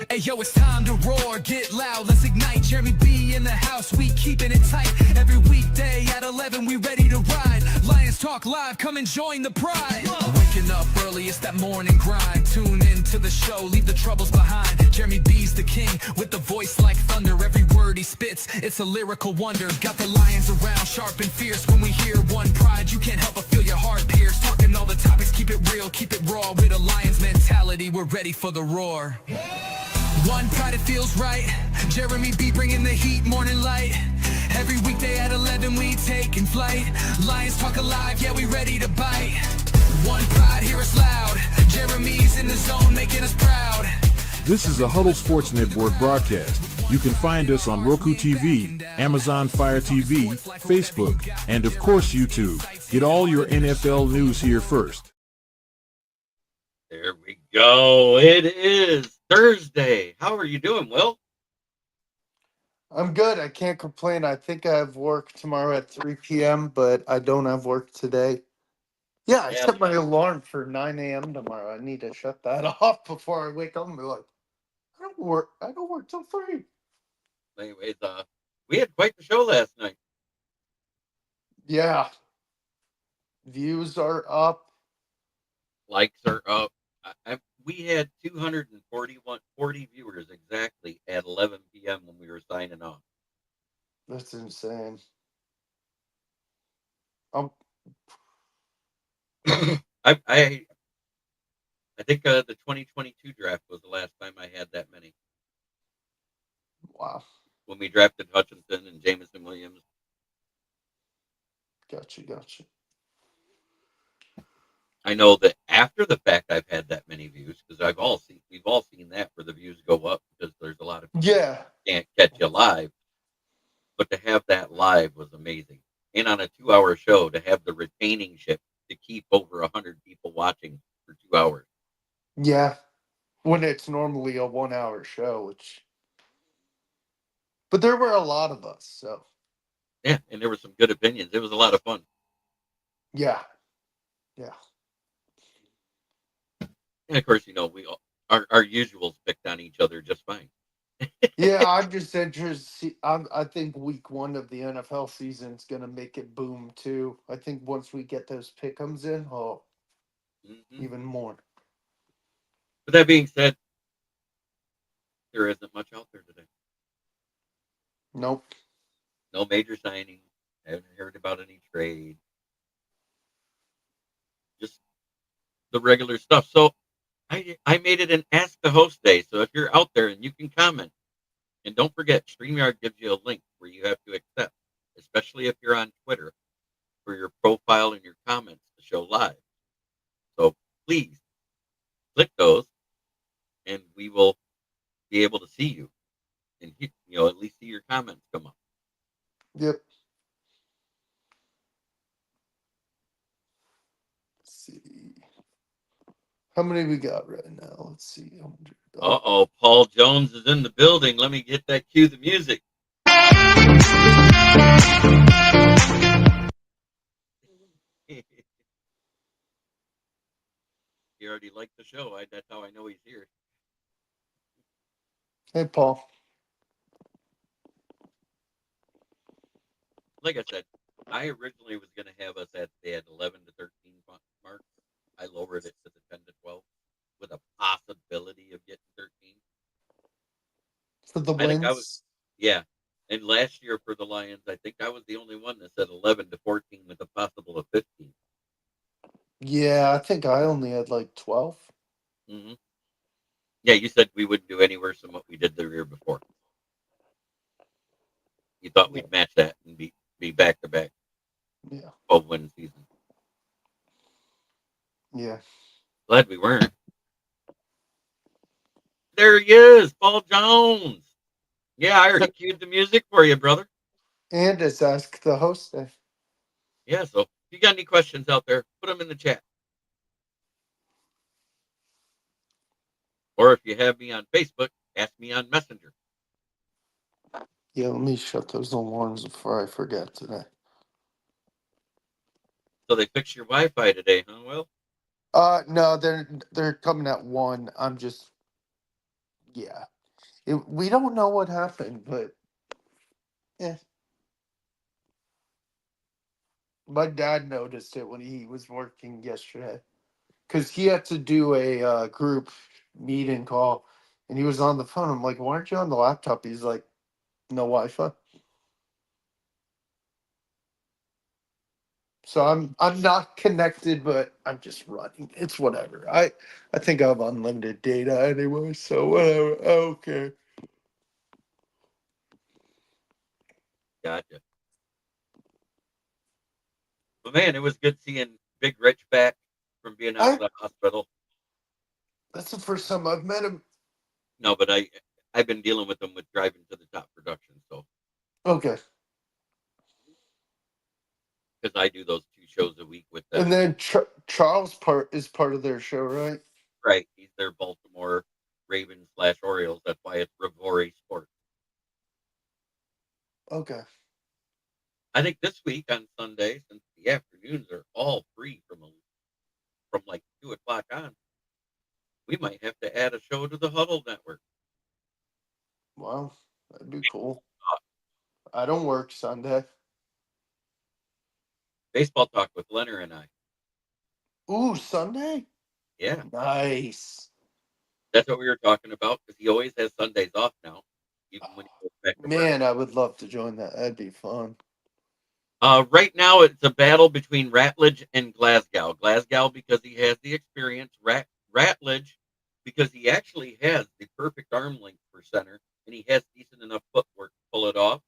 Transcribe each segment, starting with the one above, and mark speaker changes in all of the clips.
Speaker 1: Hey yo, it's time to roar, get loud, let's ignite. Jeremy B in the house, we keeping it tight. Every weekday at 11, we ready to ride. Lions Talk Live, come and join the pride. Waking up early, it's that morning grind. Tune in to the show, leave the troubles behind. Jeremy B's the king, with the voice like thunder. Every word he spits, it's a lyrical wonder. Got the lions around, sharp and fierce. When we hear one pride, you can't help but feel your heart pierce. Talking all the topics, keep it real, keep it raw. With a lion's mentality, we're ready for the roar. One pride, it feels right. Jeremy B bringing the heat, morning light. Every weekday at 11, we taking flight. Lions Talk Alive, yeah, we ready to bite. One pride, hear us loud. Jeremy's in the zone, making us proud.
Speaker 2: This is a Huddle Sports Network broadcast. You can find us on Roku TV, Amazon Fire TV, Facebook, and of course YouTube. Get all your NFL news here first.
Speaker 3: There we go. It is Thursday. How are you doing, Will?
Speaker 4: I'm good. I can't complain. I think I have work tomorrow at 3 p.m., but I don't have work today. Yeah, I set my alarm for 9 a.m. tomorrow. I need to shut that off before I wake up and be like, I don't work till 3.
Speaker 3: Anyways, we had quite the show last night.
Speaker 4: Yeah. Views are up.
Speaker 3: Likes are up. We had 240 viewers exactly at 11 p.m. when we were signing off.
Speaker 4: That's insane.
Speaker 3: I think the 2022 draft was the last time I had that many.
Speaker 4: Wow.
Speaker 3: When we drafted Hutchinson and Jameson Williams.
Speaker 4: Gotcha.
Speaker 3: I know that after the fact I've had that many views because we've all seen that where the views go up because there's a lot of people who can't catch you live. But to have that live was amazing. And on a 2-hour show to have the retaining ship to keep over 100 people watching for 2 hours.
Speaker 4: Yeah. When it's normally a 1-hour show, but there were a lot of us, so.
Speaker 3: Yeah, and there were some good opinions. It was a lot of fun.
Speaker 4: Yeah.
Speaker 3: And of course, we our usuals picked on each other just fine.
Speaker 4: Yeah, I'm just interested. I think week 1 of the NFL season is going to make it boom too. I think once we get those pick'ems in, even more.
Speaker 3: With that being said, there isn't much out there today.
Speaker 4: Nope.
Speaker 3: No major signings. Haven't heard about any trade. Just the regular stuff. So I made it an Ask the Host Day. So if you're out there and you can comment, and don't forget, StreamYard gives you a link where you have to accept, especially if you're on Twitter, for your profile and your comments to show live. So please click those, and we will be able to see you, and at least see your comments come up.
Speaker 4: Yep. Let's see. How many we got right now? Let's see.
Speaker 3: Uh-oh, Paul Jones is in the building. Let me get that cue the music. He already liked the show. That's how I know he's here.
Speaker 4: Hey, Paul.
Speaker 3: Like I said, I originally was going to have us at the 11 to 13 mark. I lowered it to the 10 to 12 with a possibility of getting 13.
Speaker 4: For the wins?
Speaker 3: Yeah. And last year for the Lions, I think I was the only one that said 11 to 14 with a possible of 15.
Speaker 4: Yeah, I think I only had like 12.
Speaker 3: Mm-hmm. Yeah, you said we wouldn't do any worse than what we did the year before. You thought we'd match that and be back to back.
Speaker 4: Yeah.
Speaker 3: 12-win season.
Speaker 4: Yeah.
Speaker 3: Glad we weren't. There he is, Paul Jones. Yeah, I already cued the music for you, brother.
Speaker 4: And it's Ask the Host Day.
Speaker 3: Yeah, so if you got any questions out there, put them in the chat. Or if you have me on Facebook, ask me on Messenger.
Speaker 4: Yeah, let me shut those alarms before I forget today.
Speaker 3: So they fixed your Wi-Fi today, huh, Will?
Speaker 4: No, they're coming at 1. I'm just, yeah, We don't know what happened, but yeah. My dad noticed it when he was working yesterday because he had to do a group meeting call, and he was on the phone. I'm like, "Why aren't you on the laptop?" He's like, "No Wi-Fi." So I'm not connected, but I'm just running. It's whatever. I think I have unlimited data anyway, so whatever. Okay.
Speaker 3: Gotcha. But man, it was good seeing Big Rich back from being out of
Speaker 4: I
Speaker 3: the hospital.
Speaker 4: That's the first time I've met him.
Speaker 3: No, but I've been dealing with him with Driving to the Top production, so
Speaker 4: Okay.
Speaker 3: because I do those 2 shows a week with them.
Speaker 4: And then Charles is part of their show, right?
Speaker 3: Right, he's their Baltimore Ravens / Orioles. That's why it's Rivori Sports.
Speaker 4: Okay.
Speaker 3: I think this week on Sunday, since the afternoons are all free from like 2 o'clock on, we might have to add a show to the Huddle Network.
Speaker 4: Wow, that'd be cool. I don't work Sunday.
Speaker 3: Baseball talk with Leonard and I.
Speaker 4: Ooh, Sunday?
Speaker 3: Yeah,
Speaker 4: Nice.
Speaker 3: that's what we were talking about because he always has Sundays off now, even when he goes back to work.
Speaker 4: Man, I would love to join that. That'd be fun.
Speaker 3: Right now, it's a battle between Ratledge and Glasgow. Glasgow because he has the experience. Ratledge because he actually has the perfect arm length for center, and he has decent enough footwork to pull it off.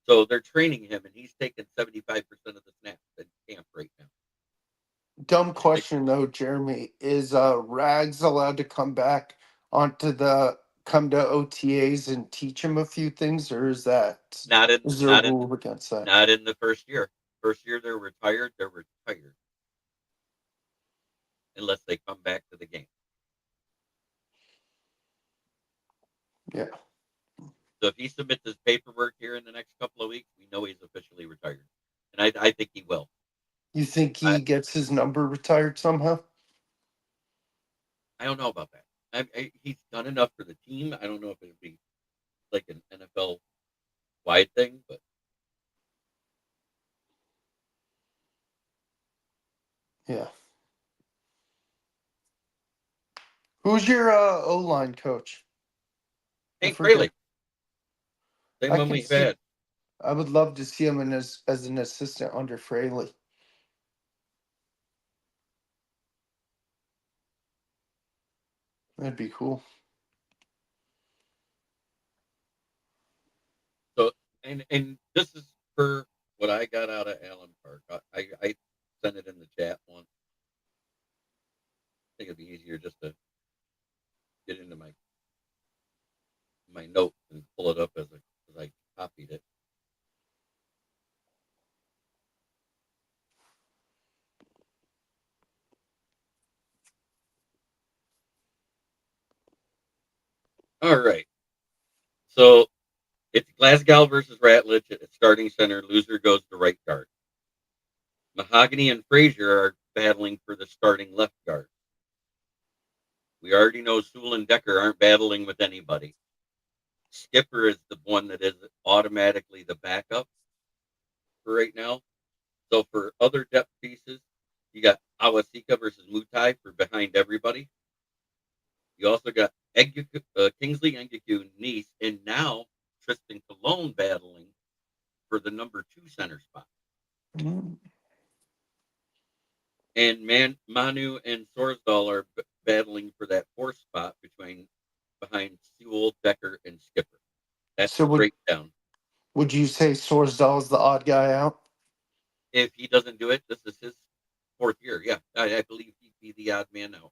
Speaker 3: So they're training him, and he's taking 75% of the snaps in camp right now.
Speaker 4: Dumb question though, Jeremy. Is Rags allowed to come back come to OTAs and teach him a few things, or
Speaker 3: Not in
Speaker 4: is there a
Speaker 3: not in
Speaker 4: rule against that?
Speaker 3: not in the first year. First year they're retired. They're retired unless they come back to the game.
Speaker 4: Yeah.
Speaker 3: So if he submits his paperwork here in the next couple of weeks, we know he's officially retired, and I think he will.
Speaker 4: You think
Speaker 3: I,
Speaker 4: he gets his number retired somehow?
Speaker 3: I don't know about that. He's done enough for the team. I don't know if it would be like an NFL wide thing, but
Speaker 4: Yeah. Who's your O line coach? I
Speaker 3: Hank
Speaker 4: forget.
Speaker 3: Fraley, same
Speaker 4: I
Speaker 3: one
Speaker 4: could
Speaker 3: we've
Speaker 4: see.
Speaker 3: had.
Speaker 4: I would love to see him as an assistant under Fraley. That'd be cool.
Speaker 3: So and this is for what I got out of Allen Park. I sent it in the chat once. I think it'd be easier just to get into my notes and pull it up as I copied it. All right. So it's Glasgow versus Ratledge at starting center. Loser goes to right guard. Mahogany and Frazier are battling for the starting left guard. We already know Sewell and Decker aren't battling with anybody. Skipper is the one that is automatically the backup for right now. So for other depth pieces, you got Awasika versus Mutai for behind everybody. You also got Kingsley Engeku, Nice, and now Tristan Colon battling for the number 2 center spot.
Speaker 4: Mm.
Speaker 3: And Manu and Sorsdal are battling for that 4th spot behind Sewell, Decker, and Skipper. That's
Speaker 4: So
Speaker 3: the breakdown.
Speaker 4: would you say Sorsdal is the odd guy out?
Speaker 3: If he doesn't do it, this is his 4th year. Yeah, I believe he'd be the odd man out.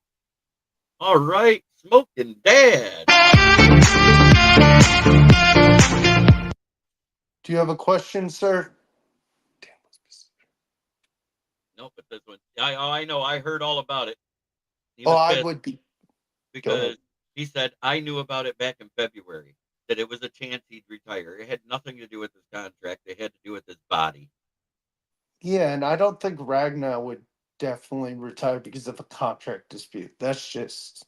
Speaker 3: All right, Smoking Dad.
Speaker 4: Do you have a question, sir?
Speaker 3: Nope, but this one. I know. I heard all about it. He
Speaker 4: Oh,
Speaker 3: was
Speaker 4: I
Speaker 3: pissed
Speaker 4: would be. Go ahead.
Speaker 3: because he said, I knew about it back in February, that it was a chance he'd retire. It had nothing to do with his contract. It had to do with his body.
Speaker 4: Yeah, and I don't think Ragnar would definitely retire because of a contract dispute. That's just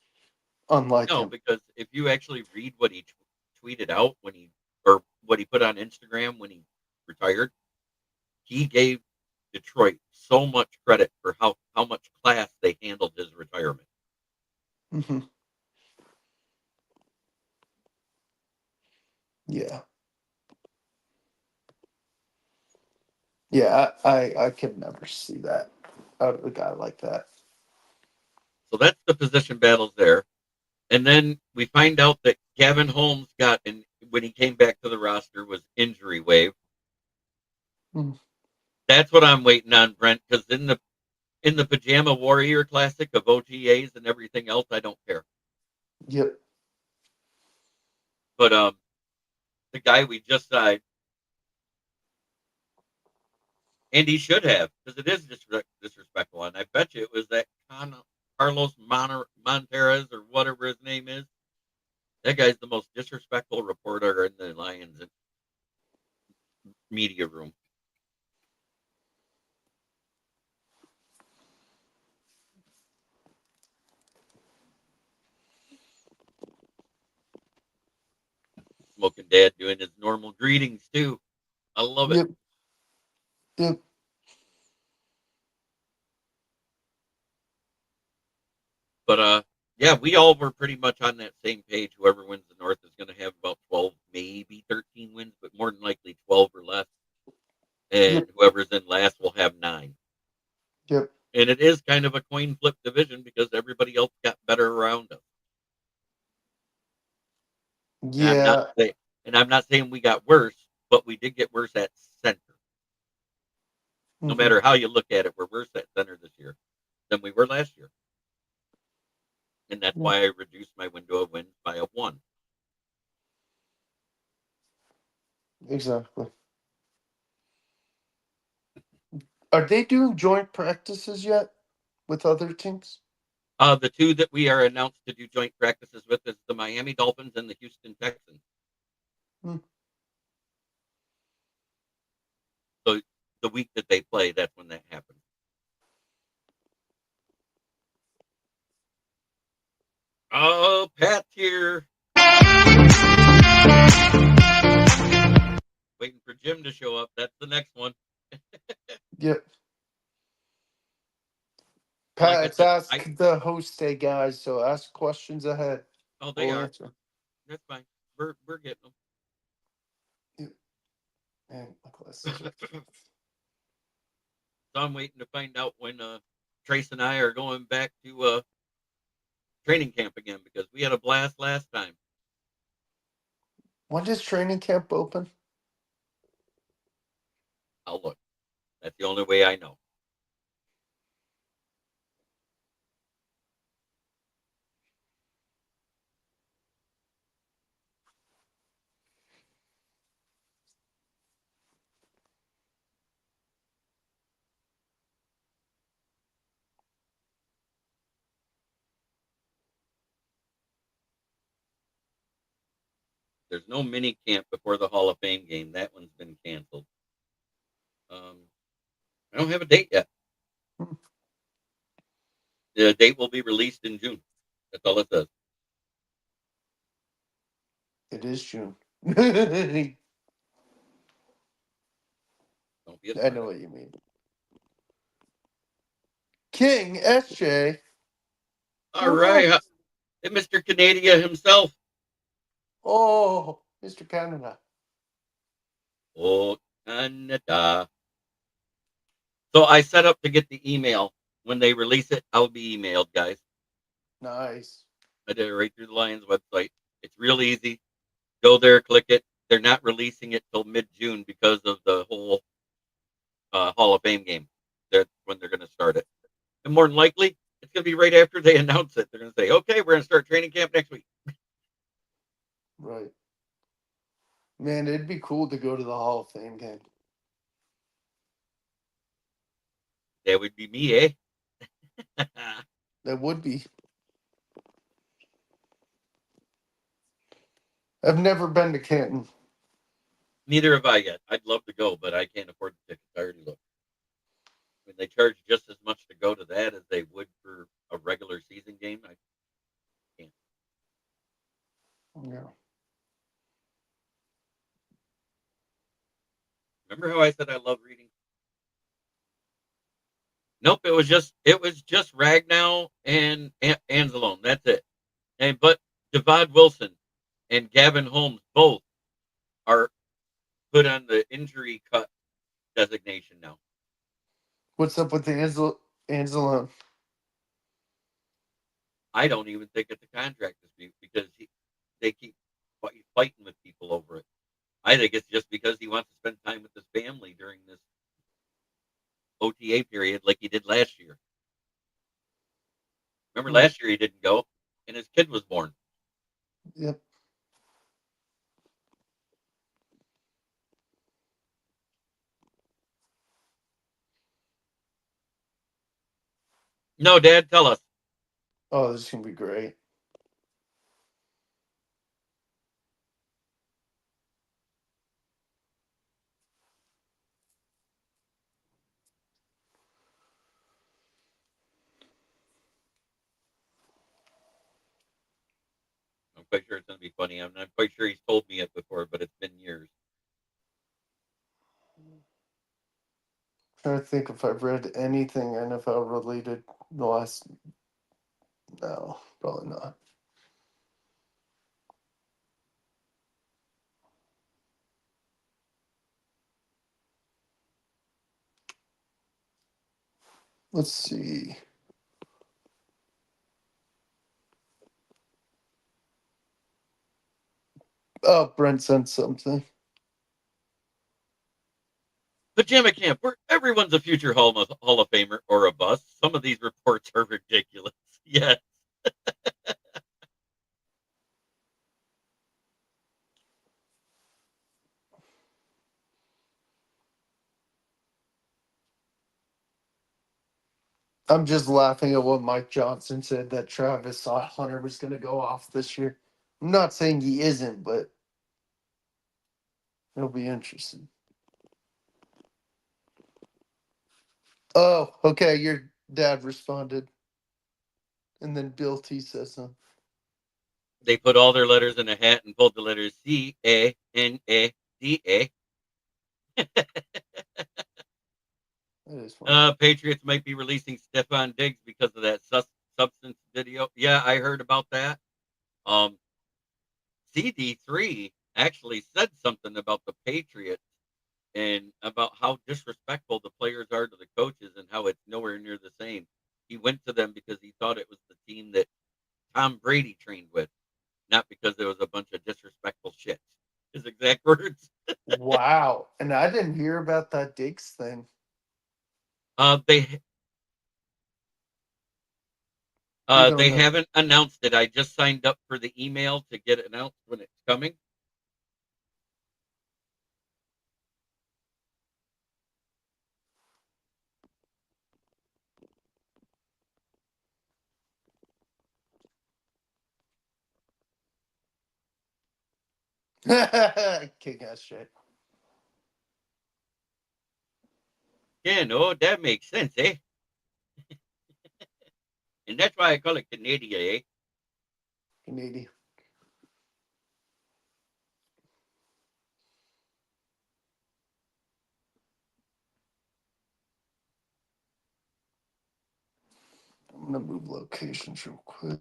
Speaker 4: unlike
Speaker 3: No,
Speaker 4: him.
Speaker 3: because if you actually read what tweeted out or what he put on Instagram when he retired, he gave Detroit so much credit for how much class they handled his retirement.
Speaker 4: Hmm. Yeah. Yeah, I could never see that out of a guy like that.
Speaker 3: So that's the position battles there. And then we find out that Gavin Holmes got in when he came back to the roster was injury waived.
Speaker 4: Hmm.
Speaker 3: That's what I'm waiting on, Brent, because in the Pajama Warrior Classic of OTAs and everything else, I don't care.
Speaker 4: Yep.
Speaker 3: But the guy we just signed, and he should have, because it is disrespectful. And I bet you it was that Carlos Monteras or whatever his name is. That guy's the most disrespectful reporter in the Lions media room. Smoking Dad doing his normal greetings too. I love it.
Speaker 4: Yep. Yep.
Speaker 3: But yeah, we all were pretty much on that same page. Whoever wins the North is going to have about 12, maybe 13 wins, but more than likely 12 or less. And
Speaker 4: Yep.
Speaker 3: whoever's in last will have 9.
Speaker 4: Yep.
Speaker 3: And it is kind of a coin flip division because everybody else got better around us.
Speaker 4: Yeah.
Speaker 3: And I'm not saying we got worse, but we did get worse at center. No
Speaker 4: Mhm.
Speaker 3: matter how you look at it, we're worse at center this year than we were last year. And that's why I reduced my window of wins by a 1.
Speaker 4: Exactly. Are they doing joint practices yet with other teams?
Speaker 3: The 2 that we are announced to do joint practices with is the Miami Dolphins and the Houston Texans.
Speaker 4: Hmm.
Speaker 3: So the week that they play, that's when that happens. Oh, Pat's here. Waiting for Jim to show up. That's the next one.
Speaker 4: Yep.
Speaker 3: Like I
Speaker 4: Pat,
Speaker 3: said,
Speaker 4: ask the host day guys, so ask questions ahead.
Speaker 3: oh, they
Speaker 4: We'll
Speaker 3: are.
Speaker 4: answer.
Speaker 3: That's fine. We're getting them.
Speaker 4: Yep. And my glasses are-
Speaker 3: So I'm waiting to find out when Trace and I are going back to training camp again because we had a blast last time.
Speaker 4: When does training camp open?
Speaker 3: I'll look. That's the only way I know. There's no mini camp before the Hall of Fame game. That one's been canceled. I don't have a date yet.
Speaker 4: Hmm.
Speaker 3: The date will be released in June. That's all it says.
Speaker 4: It is June.
Speaker 3: Don't be a
Speaker 4: I know
Speaker 3: smart.
Speaker 4: what you mean. King SJ.
Speaker 3: All right. Hey, Mr. Canada himself.
Speaker 4: Oh, Mr. Canada.
Speaker 3: Oh, Canada. So I set up to get the email. When they release it, I'll be emailed, guys.
Speaker 4: Nice.
Speaker 3: I did it right through the Lions website. It's real easy. Go there, click it. They're not releasing it till mid-June because of the whole Hall of Fame game. That's when they're going to start it. And more than likely, it's going to be right after they announce it. They're going to say, okay, we're going to start training camp next week.
Speaker 4: Right. Man, it'd be cool to go to the Hall of Fame game.
Speaker 3: That would be me, eh?
Speaker 4: That would be. I've never been to Canton.
Speaker 3: Neither have I yet. I'd love to go, but I can't afford the tickets. I already looked. I mean, they charge just as much to go to that as they would for a regular season game. I can't.
Speaker 4: Yeah.
Speaker 3: Remember how I said I love reading? Nope, it was just Ragnow and Anzalone. That's it. And but Javad Wilson and Gavin Holmes both are put on the injury cut designation now.
Speaker 4: What's up with the Angelo?
Speaker 3: I don't even think it's a contract dispute because they keep fighting with people over it. I think it's just because he wants to spend time with his family during this OTA period like he did last year. Remember last year he didn't go and his kid was born.
Speaker 4: Yep.
Speaker 3: No, Dad, tell us.
Speaker 4: Oh, this is gonna be great.
Speaker 3: I'm quite sure it's going to be funny. I'm quite sure he's told me it before, but it's been years.
Speaker 4: Trying to think if I've read anything NFL related the last. No, probably not. Let's see. Oh, Brent sent something.
Speaker 3: Pajama Camp, where everyone's a future Hall of Famer or a bust. Some of these reports are ridiculous. Yes.
Speaker 4: I'm just laughing at what Mike Johnson said that Travis thought Hunter was going to go off this year. I'm not saying he isn't, but it'll be interesting. Oh, okay. Your dad responded. And then Bill T says something.
Speaker 3: They put all their letters in a hat and pulled the letters CANADA.
Speaker 4: That is funny.
Speaker 3: Patriots might be releasing Stephon Diggs because of that substance video. Yeah, I heard about that. Um, CD3 actually said something about the Patriots and about how disrespectful the players are to the coaches and how it's nowhere near the same. He went to them because he thought it was the team that Tom Brady trained with, not because there was a bunch of disrespectful shit. His exact words.
Speaker 4: Wow. And I didn't hear about that Diggs thing.
Speaker 3: They
Speaker 4: We don't
Speaker 3: they
Speaker 4: know.
Speaker 3: haven't announced it. I just signed up for the email to get it announced when it's coming.
Speaker 4: Kick ass shit.
Speaker 3: Yeah, no, that makes sense, eh? And that's why I call it Canadian, eh?
Speaker 4: Canadian. I'm gonna move locations real quick.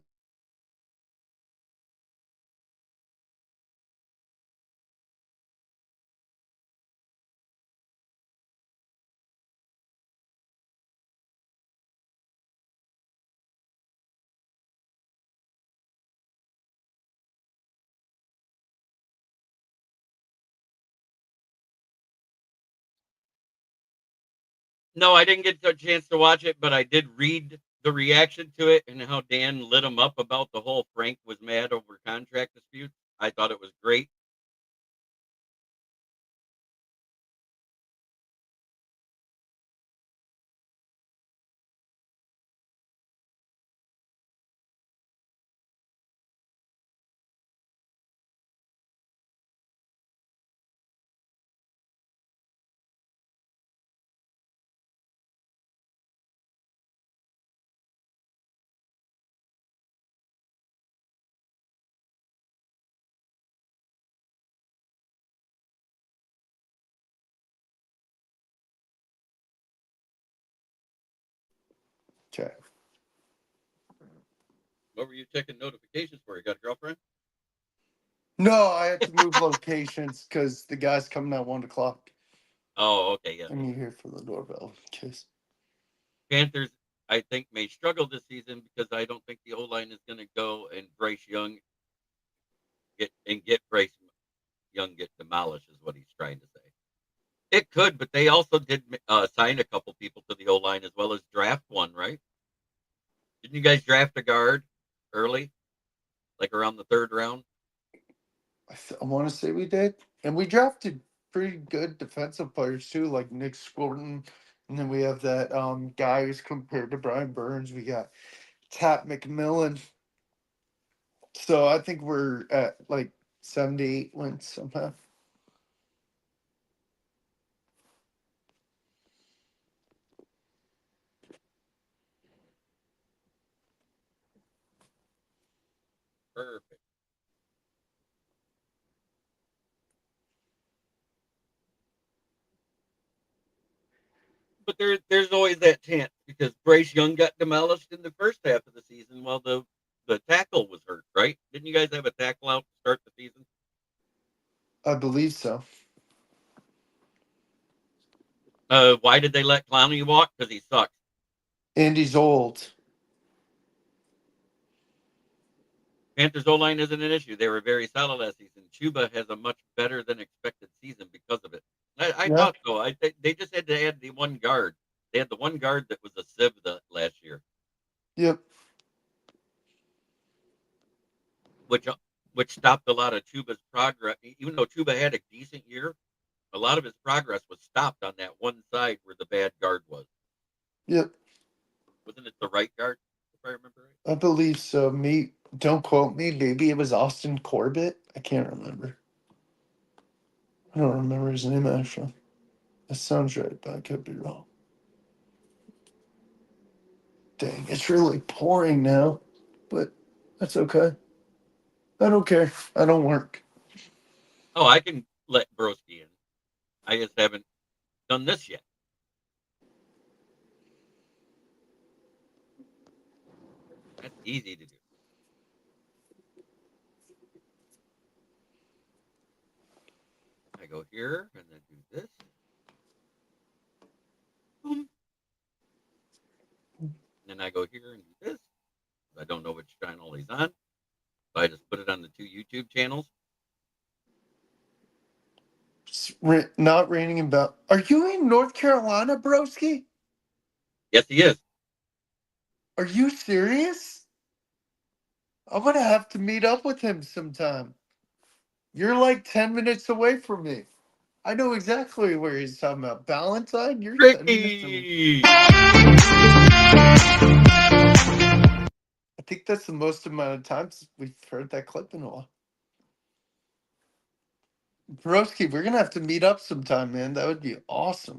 Speaker 3: No, I didn't get a chance to watch it, but I did read the reaction to it and how Dan lit him up about the whole Frank was mad over contract disputes. I thought it was great.
Speaker 4: Okay.
Speaker 3: What were you checking notifications for? You got a girlfriend?
Speaker 4: No, I had to move locations because the guy's coming at 1 o'clock.
Speaker 3: Oh, okay, yeah.
Speaker 4: And you hear for the doorbell in case.
Speaker 3: Panthers, I think, may struggle this season because I don't think the O line is going to go and Bryce Young get Bryce Young get demolished, is what he's trying to say. It could, but they also did sign a couple people to the O line as well as draft one, right? Didn't you guys draft a guard early, like around the third round?
Speaker 4: I want to say we did. And we drafted pretty good defensive players too, like Nick Scorton. And then we have that guy who's compared to Brian Burns. We got Tap McMillan. So I think we're at like 78 wins somehow.
Speaker 3: Perfect. But there's always that chance because Bryce Young got demolished in the first half of the season while the tackle was hurt, right? Didn't you guys have a tackle out to start the season?
Speaker 4: I believe so.
Speaker 3: Why did they let Clowney walk? Because he sucks.
Speaker 4: And he's old.
Speaker 3: Panthers O-line isn't an issue. They were very solid last season. Chuba has a much better than expected season because of it. I
Speaker 4: Yeah.
Speaker 3: thought so. They just had to add the one guard. They had the one guard that was a sieve last year,
Speaker 4: Yep.
Speaker 3: which stopped a lot of Chuba's progress. Even though Chuba had a decent year, a lot of his progress was stopped on that one side where the bad guard was.
Speaker 4: Yep.
Speaker 3: Wasn't it the right guard, if I remember right?
Speaker 4: I believe so. Don't quote me. Maybe it was Austin Corbett. I can't remember. I don't remember his name actually. That sounds right, but I could be wrong. Dang, it's really pouring now, but that's okay. I don't care. I don't work.
Speaker 3: Oh, I can let Broski in. I just haven't done this yet. That's easy to do. I go here and then do this. Boom. And then I go here and do this. I don't know which channel he's on. So I just put it on the two YouTube channels.
Speaker 4: Not raining about. Are you in North Carolina, broski?
Speaker 3: Yes, he is.
Speaker 4: Are you serious? I'm gonna have to meet up with him sometime. You're like 10 minutes away from me. I know exactly where he's talking about. Valentine, you're 10 minutes away.
Speaker 3: Ricky!
Speaker 4: I think that's the most amount of times we've heard that clip in a while. Broski, we're gonna have to meet up sometime, man. That would be awesome.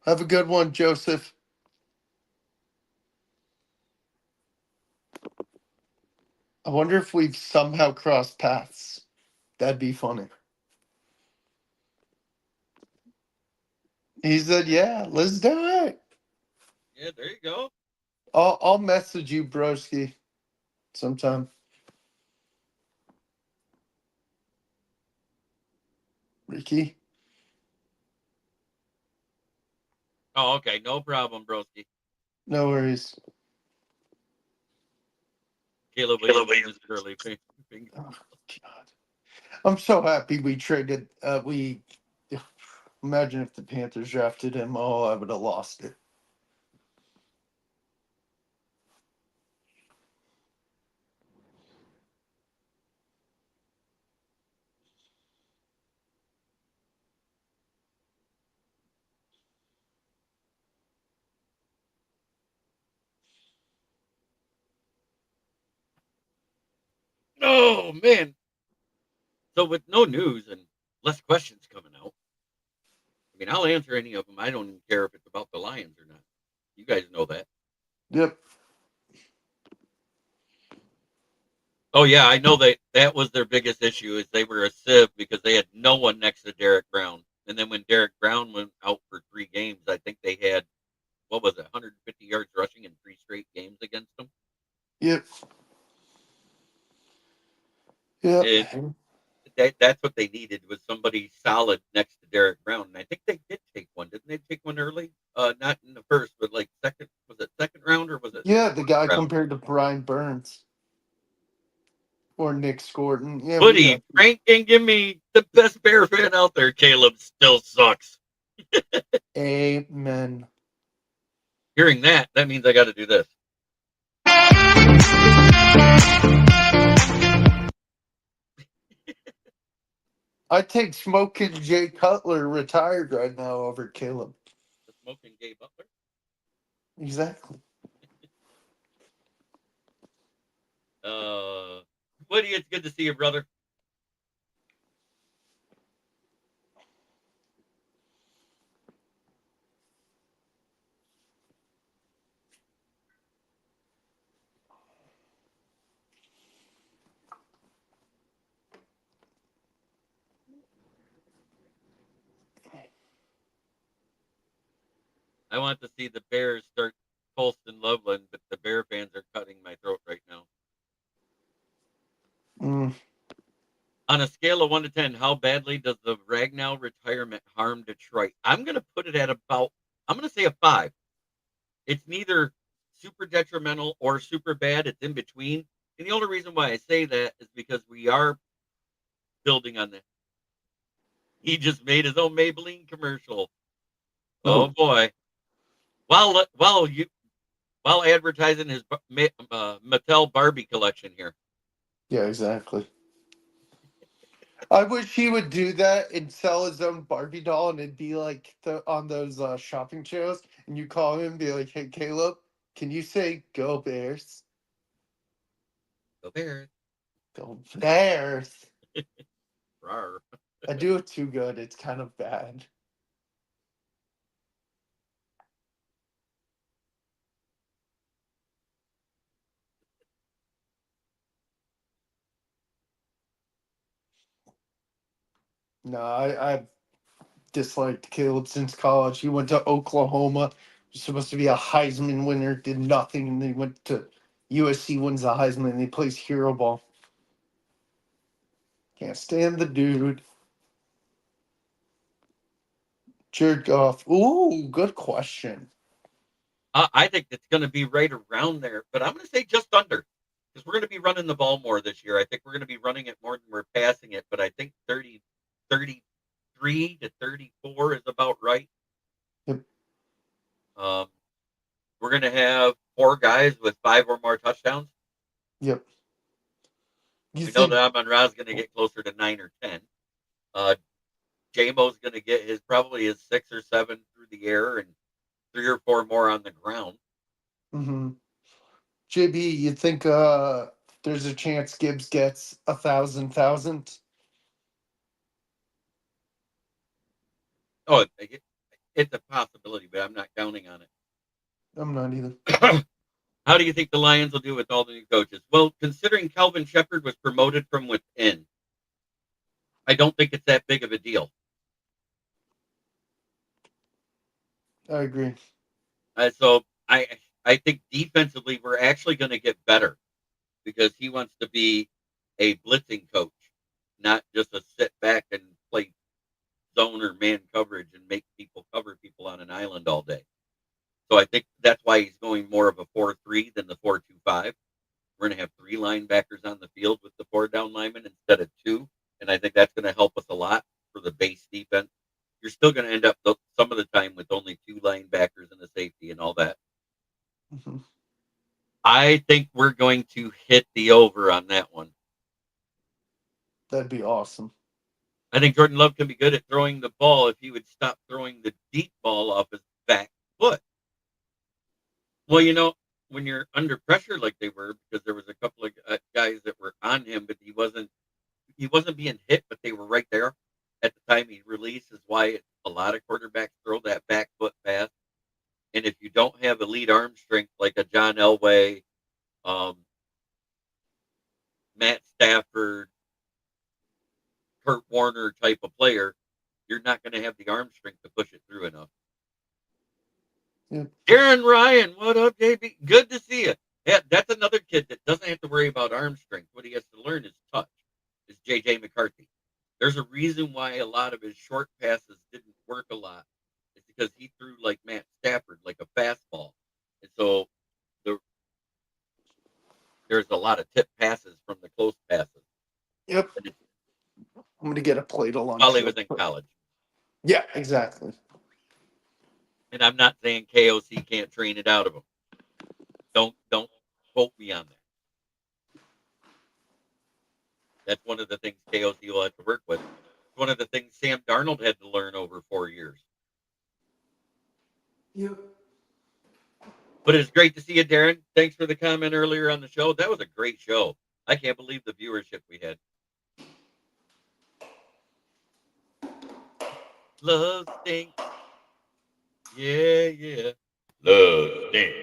Speaker 4: Have a good one, Joseph. I wonder if we've somehow crossed paths. That'd be funny. He said, "Yeah, let's do it."
Speaker 3: Yeah, there you go.
Speaker 4: I'll message you, broski, sometime. Ricky.
Speaker 3: Oh, okay. No problem, broski.
Speaker 4: No worries.
Speaker 3: Caleb Williams, Curly finger.
Speaker 4: Oh, God. I'm so happy we traded. Imagine if the Panthers drafted him. Oh, I would have lost it.
Speaker 3: Oh, man. So with no news and less questions coming out, I mean, I'll answer any of them. I don't even care if it's about the Lions or not. You guys know that.
Speaker 4: Yep.
Speaker 3: Oh yeah, I know that was their biggest issue is they were a sieve because they had no one next to Derek Brown. And then when Derek Brown went out for 3 games, I think they had what was it, 150 yards rushing in 3 straight games against them.
Speaker 4: Yep. Yep.
Speaker 3: And that's what they needed, was somebody solid next to Derek Brown. And I think they did take one. Didn't they take one early? Not in the first, but like second. Was it second round or was it?
Speaker 4: Yeah, the guy
Speaker 3: round?
Speaker 4: compared to Brian Burns or Nick Scorton. Yeah, we
Speaker 3: Buddy,
Speaker 4: got.
Speaker 3: Frank can give me the best Bear fan out there. Caleb still sucks.
Speaker 4: Amen.
Speaker 3: Hearing that means I got to do this.
Speaker 4: I take Smoking Jay Cutler retired right now over Caleb.
Speaker 3: The smoking Gay Butler.
Speaker 4: Exactly.
Speaker 3: Woody, it's good to see you, brother. I want to see the Bears start Colston Loveland, but the Bear fans are cutting my throat right now.
Speaker 4: Mm.
Speaker 3: On a scale of 1 to 10, how badly does the Ragnow retirement harm Detroit? I'm going to put it at about, I'm going to say a 5. It's neither super detrimental or super bad. It's in between. And the only reason why I say that is because we are building on that. He just made his own Maybelline commercial. Oh boy. While advertising his Mattel Barbie collection here.
Speaker 4: Yeah, exactly. I wish he would do that and sell his own Barbie doll, and it'd be like on those shopping shows, and you call him and be like, "Hey, Caleb, can you say Go Bears?
Speaker 3: Go Bears.
Speaker 4: Go Bears."
Speaker 3: Rawr.
Speaker 4: I do it too good. It's kind of bad. No, I've disliked Caleb since college. He went to Oklahoma. He was supposed to be a Heisman winner, did nothing, and then he went to USC, wins the Heisman, and he plays hero ball. Can't stand the dude. Jared Goff. Ooh, good question.
Speaker 3: I think it's going to be right around there, but I'm going to say just under, because we're going to be running the ball more this year. I think we're going to be running it more than we're passing it, but I think 33 to 34 is about right.
Speaker 4: Yep.
Speaker 3: We're going to have 4 guys with 5 or more touchdowns.
Speaker 4: Yep. You
Speaker 3: We know
Speaker 4: think?
Speaker 3: that Amon-Ra's going to get closer to 9 or 10. J-Mo's going to get probably his 6 or 7 through the air and 3 or 4 more on the ground.
Speaker 4: Mm-hmm. JB, you think there's a chance Gibbs gets 1,000?
Speaker 3: Oh, it's a possibility, but I'm not counting on
Speaker 4: I'm not either.
Speaker 3: it. How do you think the Lions will do with all the new coaches? Well, considering Calvin Shepard was promoted from within, I don't think it's that big of a deal.
Speaker 4: I agree.
Speaker 3: So I think defensively we're actually going to get better because he wants to be a blitzing coach, not just a sit back and play zone or man coverage and make people cover people on an island all day. So I think that's why he's going more of a 4-3 than the 4-2-5. We're going to have 3 linebackers on the field with the 4 down linemen instead of 2. And I think that's going to help us a lot for the base defense. You're still going to end up some of the time with only 2 linebackers and a safety and all that.
Speaker 4: Mm-hmm.
Speaker 3: I think we're going to hit the over on that one.
Speaker 4: That'd be awesome.
Speaker 3: I think Jordan Love can be good at throwing the ball if he would stop throwing the deep ball off his back foot. Well, when you're under pressure like they were, because there was a couple of guys that were on him, but he wasn't being hit, but they were right there at the time he released, is why a lot of quarterbacks throw that back foot pass. And if you don't have elite arm strength like a John Elway, Matt Stafford, Kurt Warner type of player, you're not going to have the arm strength to push it through enough.
Speaker 4: Yeah.
Speaker 3: Darren Ryan, what up, JB? Good to see you. Yeah, that's another kid that doesn't have to worry about arm strength. What he has to learn is touch. Is JJ McCarthy. There's a reason why a lot of his short passes didn't work a lot. It's because he threw like Matt Stafford, like a fastball. And so there's a lot of tip passes from the close passes.
Speaker 4: Yep. I'm going to get a plate of lunch.
Speaker 3: While he was in college.
Speaker 4: Yeah, exactly.
Speaker 3: And I'm not saying KOC can't train it out of him. Don't quote me on that. That's one of the things KOC will have to work with. It's one of the things Sam Darnold had to learn over 4 years.
Speaker 4: Yep.
Speaker 3: But it's great to see you, Darren. Thanks for the comment earlier on the show. That was a great show. I can't believe the viewership we had. Love stinks. Yeah, yeah. Love stinks.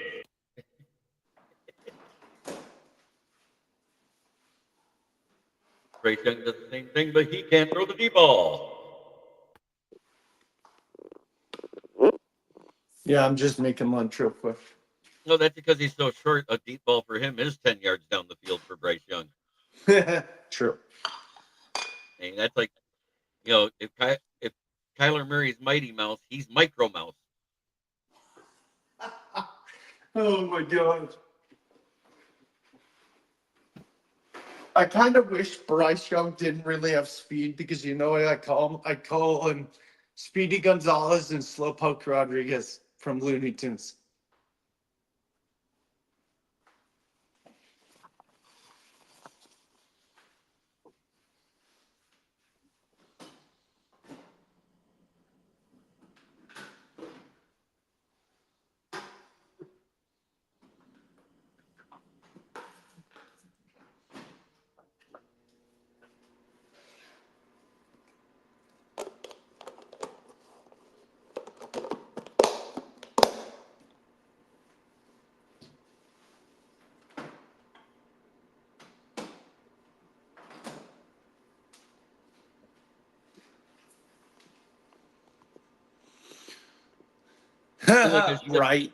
Speaker 3: Bryce Young does the same thing, but he can't throw the deep ball.
Speaker 4: Yeah, I'm just making lunch real quick.
Speaker 3: No, that's because he's so short. A deep ball for him is 10 yards down the field for Bryce Young.
Speaker 4: True.
Speaker 3: And that's like, you know, if Kyler Murray's Mighty Mouse, he's Micro Mouse.
Speaker 4: Oh my God. I kind of wish Bryce Young didn't really have speed because you know what I call him? I call him Speedy Gonzalez and Slowpoke Rodriguez from Looney Tunes. Right,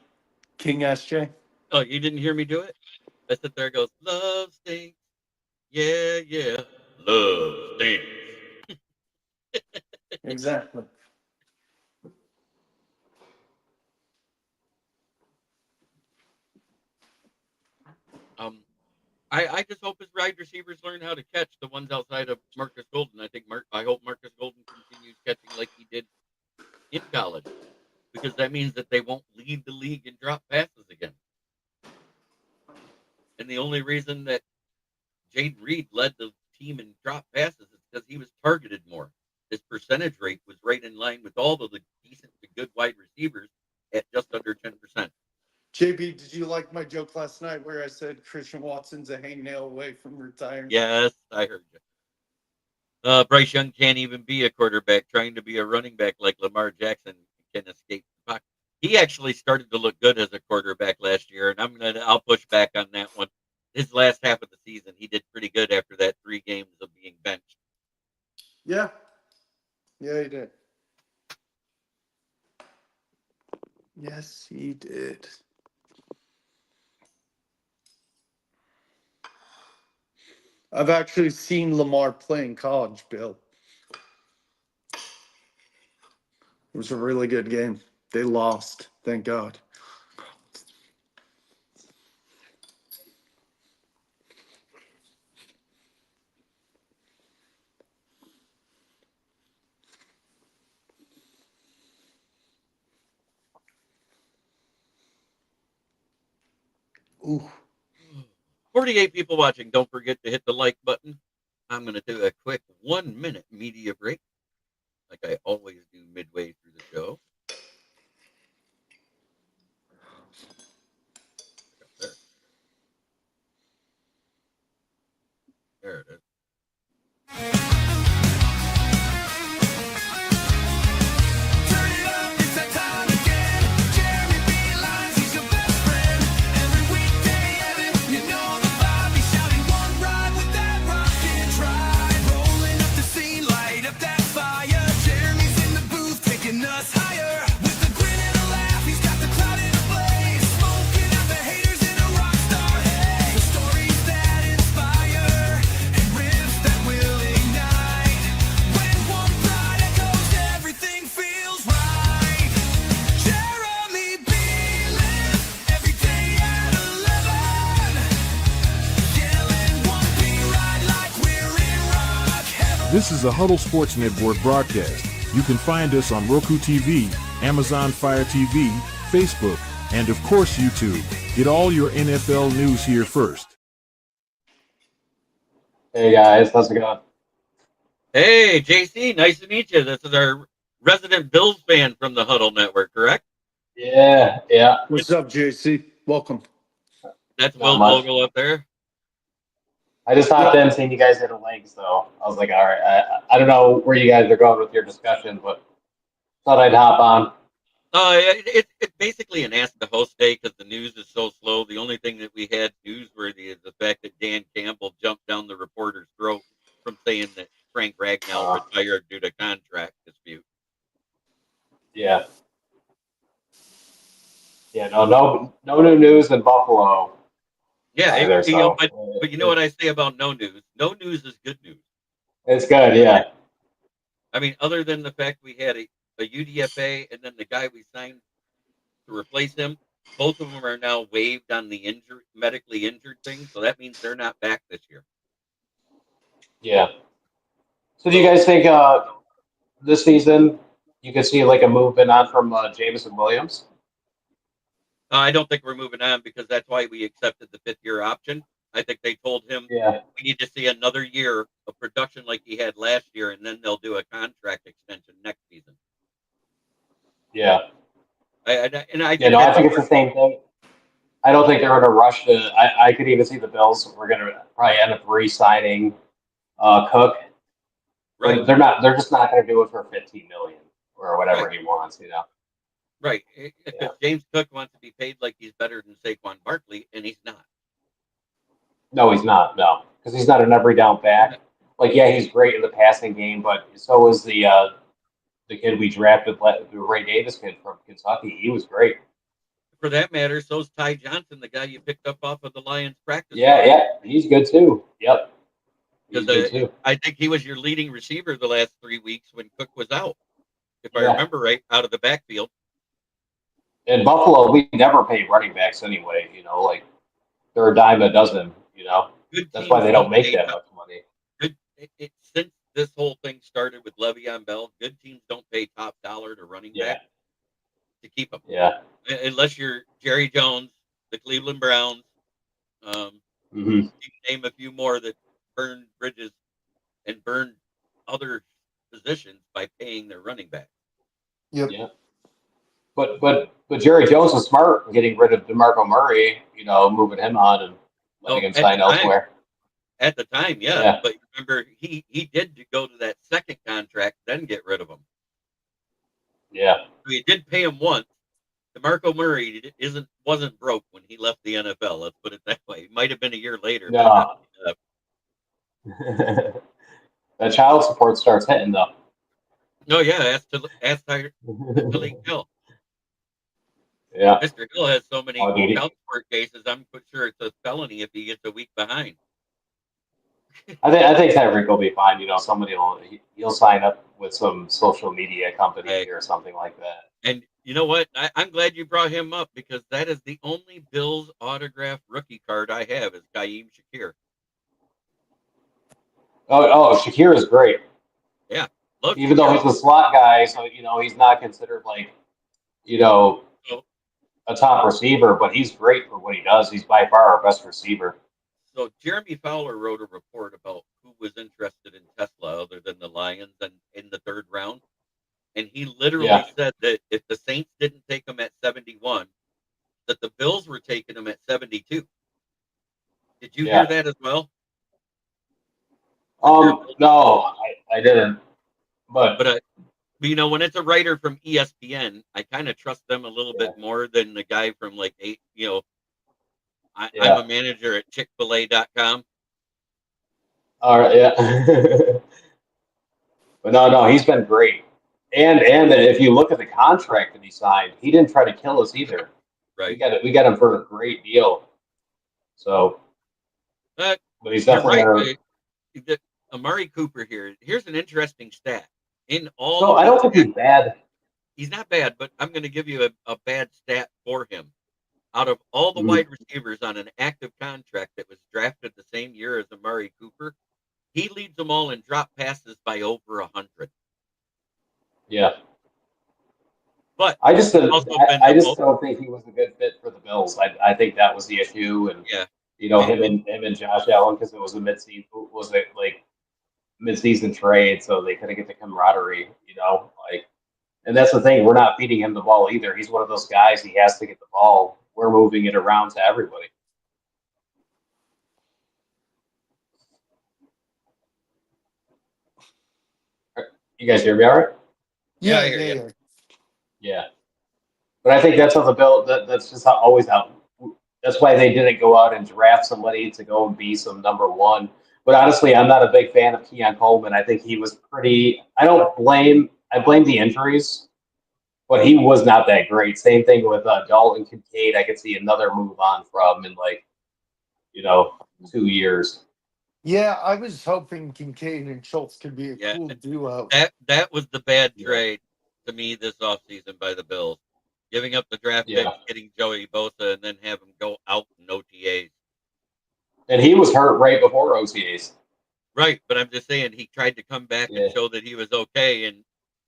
Speaker 4: King SJ.
Speaker 3: Oh, you didn't hear me do it? I sit there and goes, love stinks. Yeah, yeah. Love stinks.
Speaker 4: Exactly.
Speaker 3: I just hope his wide receivers learn how to catch the ones outside of Marcus Golden. I hope Marcus Golden continues catching like he did in college, because that means that they won't lead the league and drop passes again. And the only reason that Jaden Reed led the team in drop passes is because he was targeted more. His percentage rate was right in line with all of the decent to good wide receivers at just under 10%.
Speaker 4: JB, did you like my joke last night where I said Christian Watson's a hangnail away from retiring?
Speaker 3: Yes, I heard you. Bryce Young can't even be a quarterback. Trying to be a running back like Lamar Jackson can escape the pocket. He actually started to look good as a quarterback last year, and I'll push back on that one. His last half of the season, he did pretty good after that 3 games of being benched.
Speaker 4: Yeah. Yeah, he did. Yes, he did. I've actually seen Lamar play in college, Bill. It was a really good game. They lost, thank God. Ooh.
Speaker 3: 48 people watching. Don't forget to hit the like button. I'm going to do a quick 1-minute media break, like I always do midway through the show. There it is.
Speaker 1: Turn it up, it's that time again. Jeremy B. Lyons, he's your best friend. Every weekday, Evan, you know the vibe. He's shouting one ride with that rocket drive. Rolling up the scene, light up that fire. Jeremy's in the booth, taking us higher. With a grin and a laugh, he's got the crowd in
Speaker 2: This is a Huddle Sports Network broadcast. You can find us on Roku TV, Amazon Fire TV, Facebook, and of course YouTube. Get all your NFL news here first.
Speaker 5: Hey guys, how's it going?
Speaker 3: Hey, JC, nice to meet you. This is our resident Bills fan from the Huddle Network, correct?
Speaker 5: Yeah.
Speaker 4: What's up, JC? Welcome.
Speaker 3: That's
Speaker 5: Not
Speaker 3: Will
Speaker 5: much.
Speaker 3: Vogel up there.
Speaker 5: I just hopped in, seeing you guys hit a link, so I was like, all right. I don't know where you guys are going with your discussion, but thought I'd hop on.
Speaker 3: It's basically an Ask the Host day because the news is so slow. The only thing that we had newsworthy is the fact that Dan Campbell jumped down the reporter's throat from saying that Frank Ragnall retired due to contract dispute.
Speaker 5: Yeah. No new news in Buffalo.
Speaker 3: Yeah,
Speaker 5: Either,
Speaker 3: but you know what I say about no news? No news is good news.
Speaker 5: It's good, yeah.
Speaker 3: I mean, other than the fact we had a UDFA and then the guy we signed to replace him, both of them are now waived on the medically injured thing, so that means they're not back this year.
Speaker 5: Yeah. So do you guys think this season you could see like a movement on from Jameson Williams?
Speaker 3: I don't think we're moving on because that's why we accepted the 5th-year option. I think they told him we need to see another year of production like he had last year, and then they'll do a contract extension next season.
Speaker 5: Yeah.
Speaker 3: I
Speaker 5: think it's the same thing. I don't think they're going to rush to. I could even see the Bills. We're going to probably end up re-signing Cook.
Speaker 3: Right.
Speaker 5: But they're not. They're just not going to do it for $15 million or whatever he wants.
Speaker 3: Right. If James Cook wants to be paid like he's better than Saquon Barkley, and he's not.
Speaker 5: No, he's not. No, because he's not an every down back. Like, yeah, he's great in the passing game, but so is the kid we drafted, the Ray Davis kid from Kentucky. He was great.
Speaker 3: For that matter, so's Ty Johnson, the guy you picked up off of the Lions practice.
Speaker 5: Yeah, he's good too. Yep.
Speaker 3: Because I think he was your leading receiver the last 3 weeks when Cook was out, if I remember right, out of the backfield.
Speaker 5: In Buffalo, we never pay running backs anyway. Like they're a dime a dozen. That's why they don't make that much money.
Speaker 3: Since this whole thing started with Le'Veon Bell, good teams don't pay top dollar to running back to keep them.
Speaker 5: Yeah.
Speaker 3: Unless you're Jerry Jones, the Cleveland Browns, you can name a few more that burned bridges and burned other positions by paying their running back.
Speaker 4: Yep.
Speaker 5: Yeah. But Jerry Jones was smart getting rid of DeMarco Murray, moving him on and letting him sign elsewhere.
Speaker 3: At the time, yeah. But remember, he did go to that second contract, then get rid of him.
Speaker 5: Yeah.
Speaker 3: So he did pay him once. DeMarco Murray wasn't broke when he left the NFL. Let's put it that way. It might have been a year later.
Speaker 5: No. The child support starts hitting though.
Speaker 3: No, yeah. Ask Malik Hill.
Speaker 5: Yeah.
Speaker 3: Mr. Hill has so many child support cases. I'm sure it's a felony if he gets a week behind.
Speaker 5: I think Tyreek will be fine. Somebody he'll sign up with some social media company or something like that.
Speaker 3: And you know what? I'm glad you brought him up because that is the only Bills autograph rookie card I have is Ka'im Shakir.
Speaker 5: Oh, Shakir is great.
Speaker 3: Yeah.
Speaker 5: Even though he's a slot guy, so he's not considered like a top receiver, but he's great for what he does. He's by far our best receiver.
Speaker 3: So Jeremy Fowler wrote a report about who was interested in Tesla other than the Lions and in the 3rd round. And he literally said that if the Saints didn't take him at 71, that the Bills were taking him at 72. Did you hear that as well?
Speaker 5: No, I didn't.
Speaker 3: But when it's a writer from ESPN, I kind of trust them a little bit more than the guy from I'm a manager at Chick-fil-A.com.
Speaker 5: All right, yeah. But no, he's been great. And if you look at the contract that he signed, he didn't try to kill us either.
Speaker 3: Right.
Speaker 5: We got him for a great deal. So, but he's definitely
Speaker 3: Amari Cooper here. Here's an interesting stat.
Speaker 5: I don't think he's bad.
Speaker 3: He's not bad, but I'm going to give you a bad stat for him. Out of all the wide receivers on an active contract that was drafted the same year as Amari Cooper, he leads them all in drop passes by over 100.
Speaker 5: Yeah.
Speaker 3: But
Speaker 5: I just
Speaker 3: he's also been the most.
Speaker 5: don't think he was a good fit for the Bills. I think that was the issue, and
Speaker 3: Yeah.
Speaker 5: him and Josh Allen, because it was a mid-season trade, so they couldn't get the camaraderie. And that's the thing. We're not feeding him the ball either. He's one of those guys. He has to get the ball. We're moving it around to everybody. You guys hear me all right?
Speaker 3: Yeah, I
Speaker 4: Yeah,
Speaker 3: hear
Speaker 4: yeah,
Speaker 3: you.
Speaker 4: yeah.
Speaker 5: Yeah. But I think that's how the Bill. That's just always how. That's why they didn't go out and draft somebody to go and be some number one. But honestly, I'm not a big fan of Keon Coleman. I think he was pretty. I blame the injuries, but he was not that great. Same thing with Dalton Kincaid. I could see another move on from in 2 years.
Speaker 4: Yeah, I was hoping Kincaid and Schultz could be a
Speaker 3: Yeah.
Speaker 4: cool duo.
Speaker 3: That was the bad
Speaker 5: Yeah.
Speaker 3: trade to me this offseason by the Bills. Giving up the draft pick,
Speaker 5: Yeah.
Speaker 3: getting Joey Bosa, and then have him go out in OTAs.
Speaker 5: And he was hurt right before OTAs.
Speaker 3: Right, but I'm just saying he tried to come back
Speaker 5: Yeah.
Speaker 3: and show that he was okay. And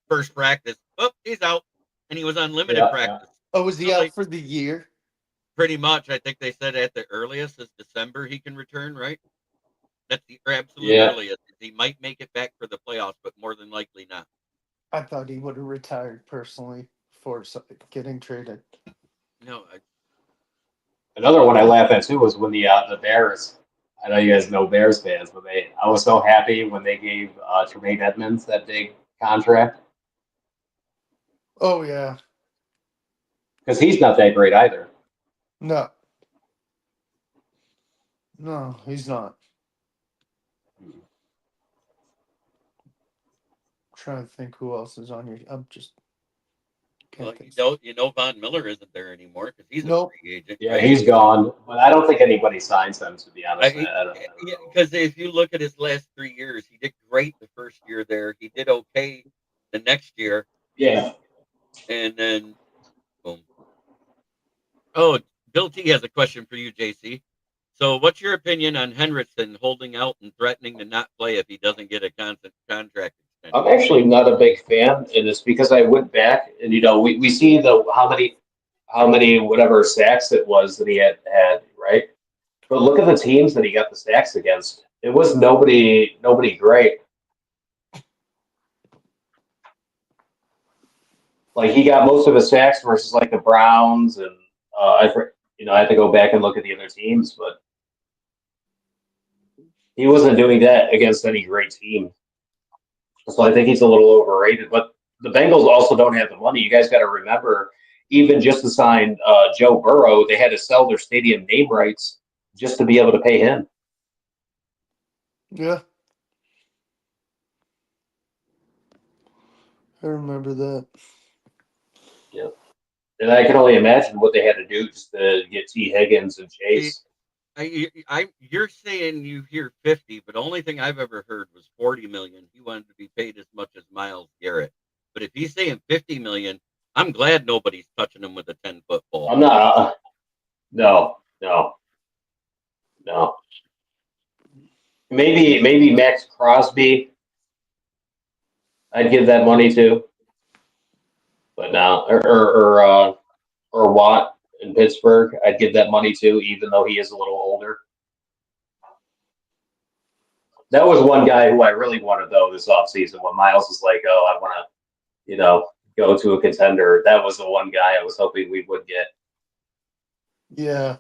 Speaker 3: first practice, he's out, and he was on limited
Speaker 5: Yeah,
Speaker 3: practice.
Speaker 4: Oh, was he
Speaker 3: So,
Speaker 4: out for the year?
Speaker 3: pretty much, I think they said at the earliest is December he can return. Right, that's the absolute
Speaker 5: Yeah.
Speaker 3: earliest. He might make it back for the playoffs, but more than likely not.
Speaker 4: I thought he would have retired personally for getting traded.
Speaker 3: No,
Speaker 5: Another one I laugh at too was when the Bears. I know you guys know Bears fans, but I was so happy when they gave Tremaine Edmonds that big contract
Speaker 4: Oh yeah,
Speaker 5: because he's not that great either.
Speaker 4: no, he's not. Trying to think who else is on your. I'm just can't
Speaker 3: well,
Speaker 4: think.
Speaker 3: you know, Von Miller isn't there anymore because he's
Speaker 4: Nope.
Speaker 3: a free agent.
Speaker 5: Yeah,
Speaker 3: Right?
Speaker 5: he's gone, but I don't think anybody signs him, to be honest. I don't know.
Speaker 3: Because if you look at his last 3 years, he did great the first year there. He did okay the next year,
Speaker 5: Yeah.
Speaker 3: and then boom. Oh, Bill T has a question for you, JC. So, what's your opinion on Henriksen holding out and threatening to not play if he doesn't get a constant contract extension?
Speaker 5: I'm actually not a big fan, and it's because I went back and we see how many whatever sacks it was that he had, right? But look at the teams that he got the sacks against. It was nobody great. Like he got most of his sacks versus like the Browns, and I had to go back and look at the other teams, but he wasn't doing that against any great team. So I think he's a little overrated. But the Bengals also don't have the money. You guys got to remember, even just to sign Joe Burrow, they had to sell their stadium name rights just to be able to pay him.
Speaker 4: Yeah, I remember that.
Speaker 5: Yeah. And I can only imagine what they had to do just to get T. Higgins and Chase.
Speaker 3: You're saying you hear 50, but the only thing I've ever heard was 40 million. He wanted to be paid as much as Myles Garrett. But if he's saying 50 million, I'm glad nobody's touching him with a 10-foot pole.
Speaker 5: I'm not. No. Maybe Max Crosby. I'd give that money to, but no, or Watt in Pittsburgh. I'd give that money to, even though he is a little older. That was one guy who I really wanted though this offseason when Miles was like, "Oh, I want to, go to a contender." That was the one guy I was hoping we would get.
Speaker 4: Yeah.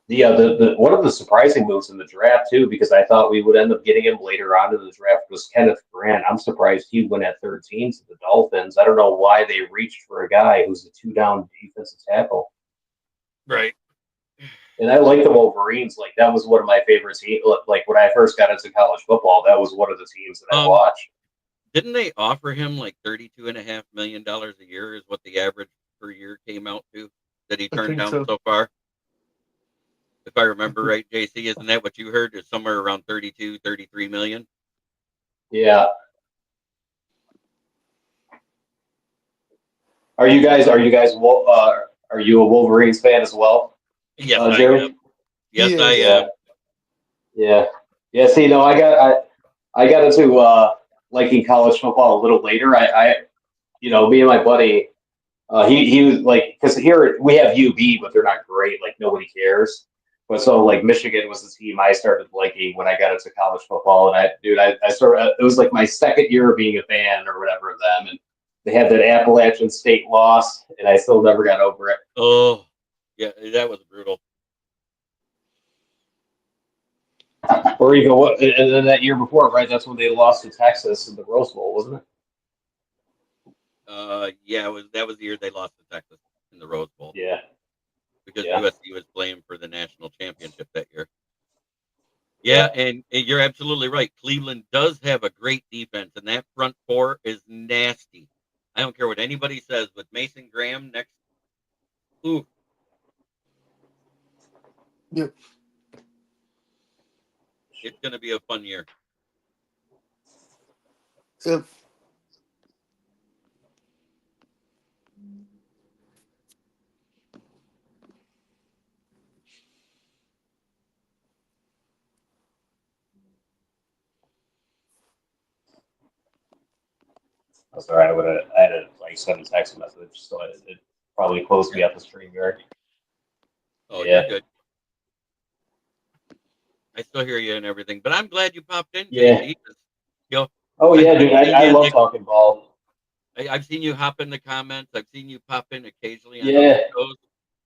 Speaker 5: The one of the surprising moves in the draft too, because I thought we would end up getting him later on in the draft, was Kenneth Grant. I'm surprised he went at 13 to the Dolphins. I don't know why they reached for a guy who's a 2-down defensive tackle.
Speaker 3: Right.
Speaker 5: And I like the Wolverines. Like that was one of my favorite teams. Like when I first got into college football, that was one of the teams that I watched.
Speaker 3: Didn't they offer him like $32.5 million a year is what the average per year came out to that he turned down so far? If I remember right, JC, isn't that what you heard? Is somewhere around 32, 33 million?
Speaker 5: Yeah. Are you a Wolverines fan as well?
Speaker 3: Yes, I
Speaker 5: Jerry?
Speaker 3: am. Yes,
Speaker 4: He
Speaker 3: I
Speaker 4: is.
Speaker 3: am.
Speaker 5: Yeah. Yeah. See, no, I got into liking college football a little later. Me and my buddy, he was like, because here we have UB, but they're not great. Like nobody cares. But so like Michigan was the team I started liking when I got into college football, and I sort of it was like my second year of being a fan or whatever of them, and they had that Appalachian State loss, and I still never got over it.
Speaker 3: Oh, yeah, that was brutal.
Speaker 5: Or even what, and then that year before, right? That's when they lost to Texas in the Rose Bowl, wasn't it?
Speaker 3: Yeah, that was the year they lost to Texas in the Rose Bowl
Speaker 5: Yeah,
Speaker 3: because
Speaker 5: yeah,
Speaker 3: USC was playing for the national championship that year.
Speaker 5: yeah.
Speaker 3: Yeah, and you're absolutely right. Cleveland does have a great defense, and that front four is nasty. I don't care what anybody says. With Mason Graham next, ooh,
Speaker 4: Yep.
Speaker 3: it's going to be a fun year.
Speaker 4: Yep.
Speaker 5: I'm sorry, I had to like send a text message, so it probably closed me
Speaker 3: Yeah.
Speaker 5: out the stream here.
Speaker 3: Oh,
Speaker 5: Yeah,
Speaker 3: you're good. I still hear you and everything, but I'm glad you popped in,
Speaker 5: yeah.
Speaker 3: JC. 'Cause, you know,
Speaker 5: Oh
Speaker 3: I
Speaker 5: yeah,
Speaker 3: haven't
Speaker 5: dude,
Speaker 3: seen
Speaker 5: I
Speaker 3: you in
Speaker 5: love talking ball.
Speaker 3: I've seen you hop in the comments. I've seen you pop in occasionally on other
Speaker 5: Yeah,
Speaker 3: shows,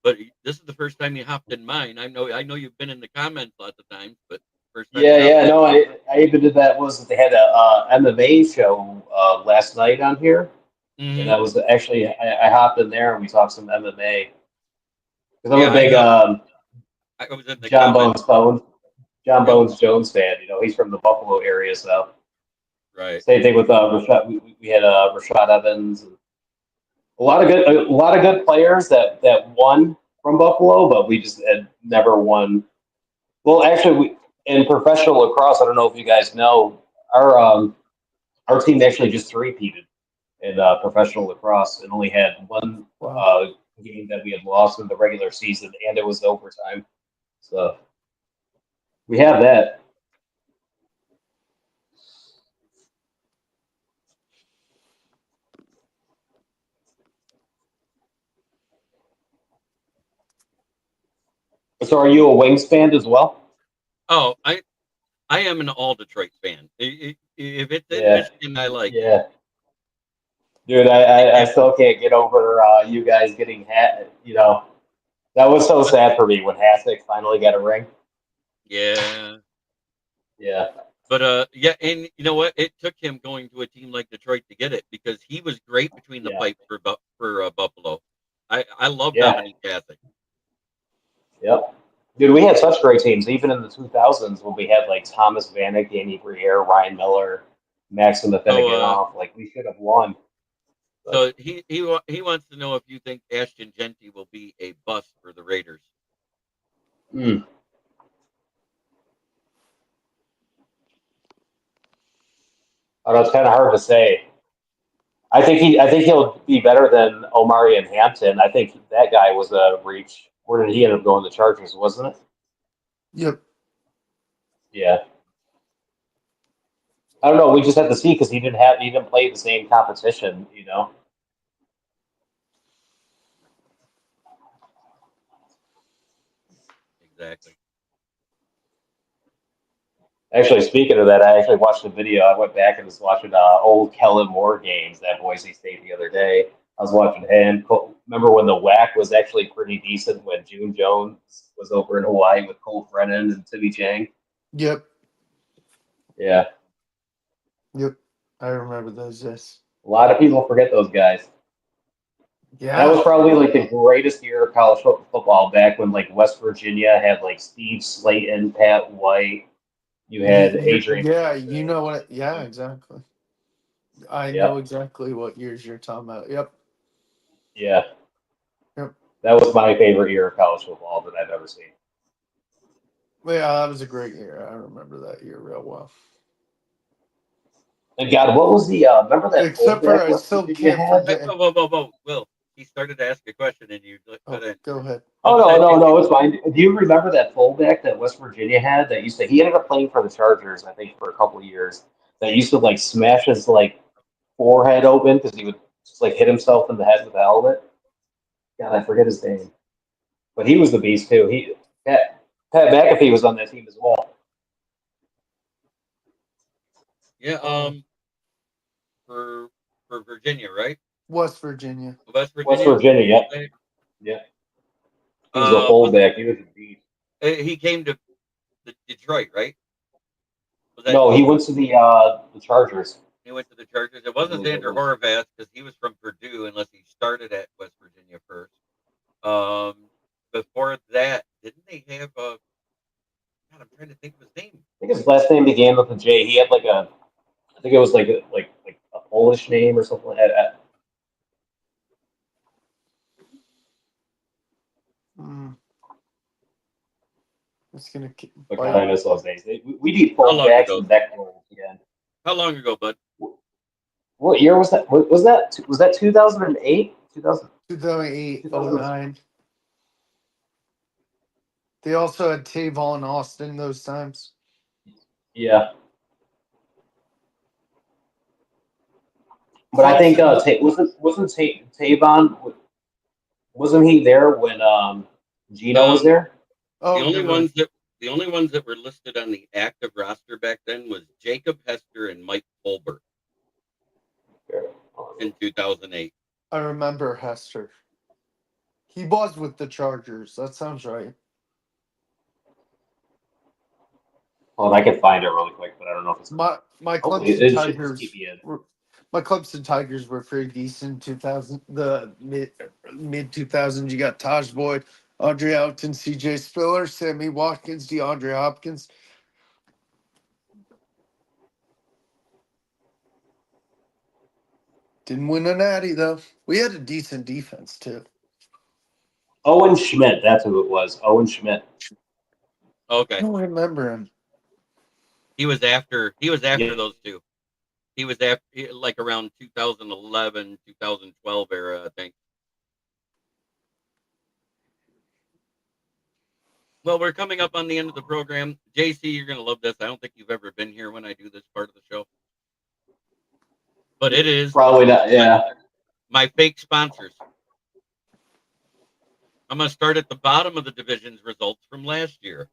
Speaker 3: but this is the first time you hopped in mine. I know you've been in the comments lots of times, but first time you
Speaker 5: yeah,
Speaker 3: hopped
Speaker 5: yeah.
Speaker 3: in.
Speaker 5: No, I even did that. Was they had a MMA show last night on here, and
Speaker 3: Hmm.
Speaker 5: I was actually I hopped in there and we talked some MMA because I'm
Speaker 3: Yeah,
Speaker 5: a big
Speaker 3: I was in the
Speaker 5: John
Speaker 3: comments.
Speaker 5: Bones Bones John
Speaker 3: Yep.
Speaker 5: Bones Jones fan. He's from the Buffalo area, so
Speaker 3: Right.
Speaker 5: same thing with Rashad. We had Rashad Evans. And a lot of good players that won from Buffalo, but we just had never won. Well, actually, in professional lacrosse, I don't know if you guys know, our team actually just three-peated in professional lacrosse and only had one
Speaker 4: Wow.
Speaker 5: game that we had lost in the regular season, and it was overtime. So we have that. So, are you a Wings fan as well?
Speaker 3: Oh, I am an all Detroit fan. If it's in
Speaker 5: Yeah,
Speaker 3: Michigan, I like it.
Speaker 5: yeah. Dude,
Speaker 3: I
Speaker 5: I
Speaker 3: can't put.
Speaker 5: still can't get over you guys getting hat. That was so
Speaker 3: But
Speaker 5: sad for me when Hasek finally got a ring.
Speaker 3: yeah,
Speaker 5: Yeah,
Speaker 3: yeah, and you know what? It took him going to a team like Detroit to get it because he was great between the
Speaker 5: yeah,
Speaker 3: pipes for Buffalo. I love
Speaker 5: yeah,
Speaker 3: Dominique Hasek.
Speaker 5: yep. Dude, we had such great teams, even in the 2000s when we had like Thomas Vanek, Danny Briere, Ryan Miller, Maxim
Speaker 3: So
Speaker 5: Afenaganoff. Like we should have won. But
Speaker 3: So he wants to know if you think Ashton Genty will be a bust for the Raiders.
Speaker 5: hmm, I know it's kind of hard to say. I think he'll be better than Omari and Hampton. I think that guy was a reach. Where did he end up going? The Chargers, wasn't it?
Speaker 4: Yep.
Speaker 5: Yeah. I don't know. We just have to see because he didn't play the same competition.
Speaker 3: Exactly.
Speaker 5: Actually, speaking of that, I actually watched a video. I went back and was watching old Kellen Moore games at Boise State the other day. I was watching him. Remember when the WAC was actually pretty decent when June Jones was over in Hawaii with Colt Brennan and Timmy Chang?
Speaker 4: Yep.
Speaker 5: Yeah,
Speaker 4: Yep. I remember those. Yes.
Speaker 5: a lot of people forget those guys. That was
Speaker 4: Yeah.
Speaker 5: probably like the greatest year of college football back when like West Virginia had like Steve Slayton, Pat White. You had Adrian
Speaker 4: Yeah. You
Speaker 5: Peterson.
Speaker 4: know what? Yeah. Exactly. I know
Speaker 5: Yep.
Speaker 4: exactly what years you're talking about. Yep.
Speaker 5: Yeah.
Speaker 4: Yep.
Speaker 5: That was my favorite year of college football that I've ever seen.
Speaker 4: Well, yeah, that was a great year. I remember that year real well.
Speaker 5: And God, what was the remember that
Speaker 4: Except for
Speaker 5: fullback
Speaker 4: I
Speaker 5: list
Speaker 4: still
Speaker 5: that you
Speaker 4: can't
Speaker 5: had?
Speaker 3: Hey,
Speaker 4: forget.
Speaker 3: whoa, whoa, whoa, whoa! Will he started to ask a question and you put
Speaker 4: Oh,
Speaker 3: in?
Speaker 4: go ahead.
Speaker 5: Oh
Speaker 3: was
Speaker 5: no,
Speaker 3: that
Speaker 5: no,
Speaker 3: JC?
Speaker 5: no, it's fine. Do you remember that fullback that West Virginia had that used to? He ended up playing for the Chargers, I think, for a couple of years. That used to like smash his like forehead open because he would just like hit himself in the head with a helmet. God, I forget his name, but he was the beast too. Pat McAfee was on that team as well.
Speaker 3: Yeah.
Speaker 4: Oh,
Speaker 3: For Virginia, right?
Speaker 4: West Virginia.
Speaker 3: West
Speaker 5: West
Speaker 3: Virginia.
Speaker 5: Virginia, yep, yeah. He was a
Speaker 3: Was it?
Speaker 5: fullback. He was a beast.
Speaker 3: He came to the Detroit, right? Was that
Speaker 5: No, he went to the Chargers.
Speaker 3: he went to the Chargers? It
Speaker 5: I
Speaker 3: wasn't
Speaker 5: believe it
Speaker 3: Xander
Speaker 5: was.
Speaker 3: Horvath because he was from Purdue, unless he started at West Virginia first. Um, Before that, didn't they have a? God, I'm trying to think of his name.
Speaker 5: I think his last name began with a J. He had like a, I think it was like a Polish name or something like that.
Speaker 4: Mm, it's gonna
Speaker 5: But God,
Speaker 4: bite.
Speaker 5: I miss those days. We need
Speaker 3: How long
Speaker 5: fullbacks
Speaker 3: ago?
Speaker 5: and back rows again.
Speaker 3: How long ago, bud?
Speaker 5: What year was that? Was that 2008? 2000,
Speaker 4: 2008,
Speaker 5: 2000?
Speaker 4: 09. They also had Tavon Austin those times.
Speaker 5: Yeah, but I think
Speaker 4: Clemson.
Speaker 5: wasn't Tavon, wasn't he there when Gino was
Speaker 3: Um,
Speaker 5: there?
Speaker 3: the
Speaker 4: Oh,
Speaker 3: only
Speaker 4: you're right.
Speaker 3: ones that the only ones that were listed on the active roster back then was Jacob Hester and Mike Colbert in 2008.
Speaker 4: I remember Hester. He was with the Chargers. That sounds right.
Speaker 5: Well, I can find it really quick, but I don't know if it's.
Speaker 4: My
Speaker 5: Hopefully,
Speaker 4: Clemson
Speaker 5: it should just keep
Speaker 4: Tigers
Speaker 5: me in.
Speaker 4: were my Clemson Tigers were pretty decent. 2000, the mid 2000s. You got Taj Boyd, Andre Alton, C.J. Spiller, Sammy Watkins, DeAndre Hopkins. Didn't win a natty though. We had a decent defense too.
Speaker 5: Owen Schmidt, that's who it was. Owen Schmidt.
Speaker 4: I
Speaker 3: Okay,
Speaker 4: don't remember him.
Speaker 3: he was after
Speaker 5: Yeah.
Speaker 3: those two. He was after like around 2011, 2012 era, I think. Well, we're coming up on the end of the program. JC, you're going to love this. I don't think you've ever been here when I do this part of the show, but it is
Speaker 5: Probably not.
Speaker 3: my,
Speaker 5: Yeah.
Speaker 3: my fake sponsors. I'm going to start at the bottom of the division's results from last year.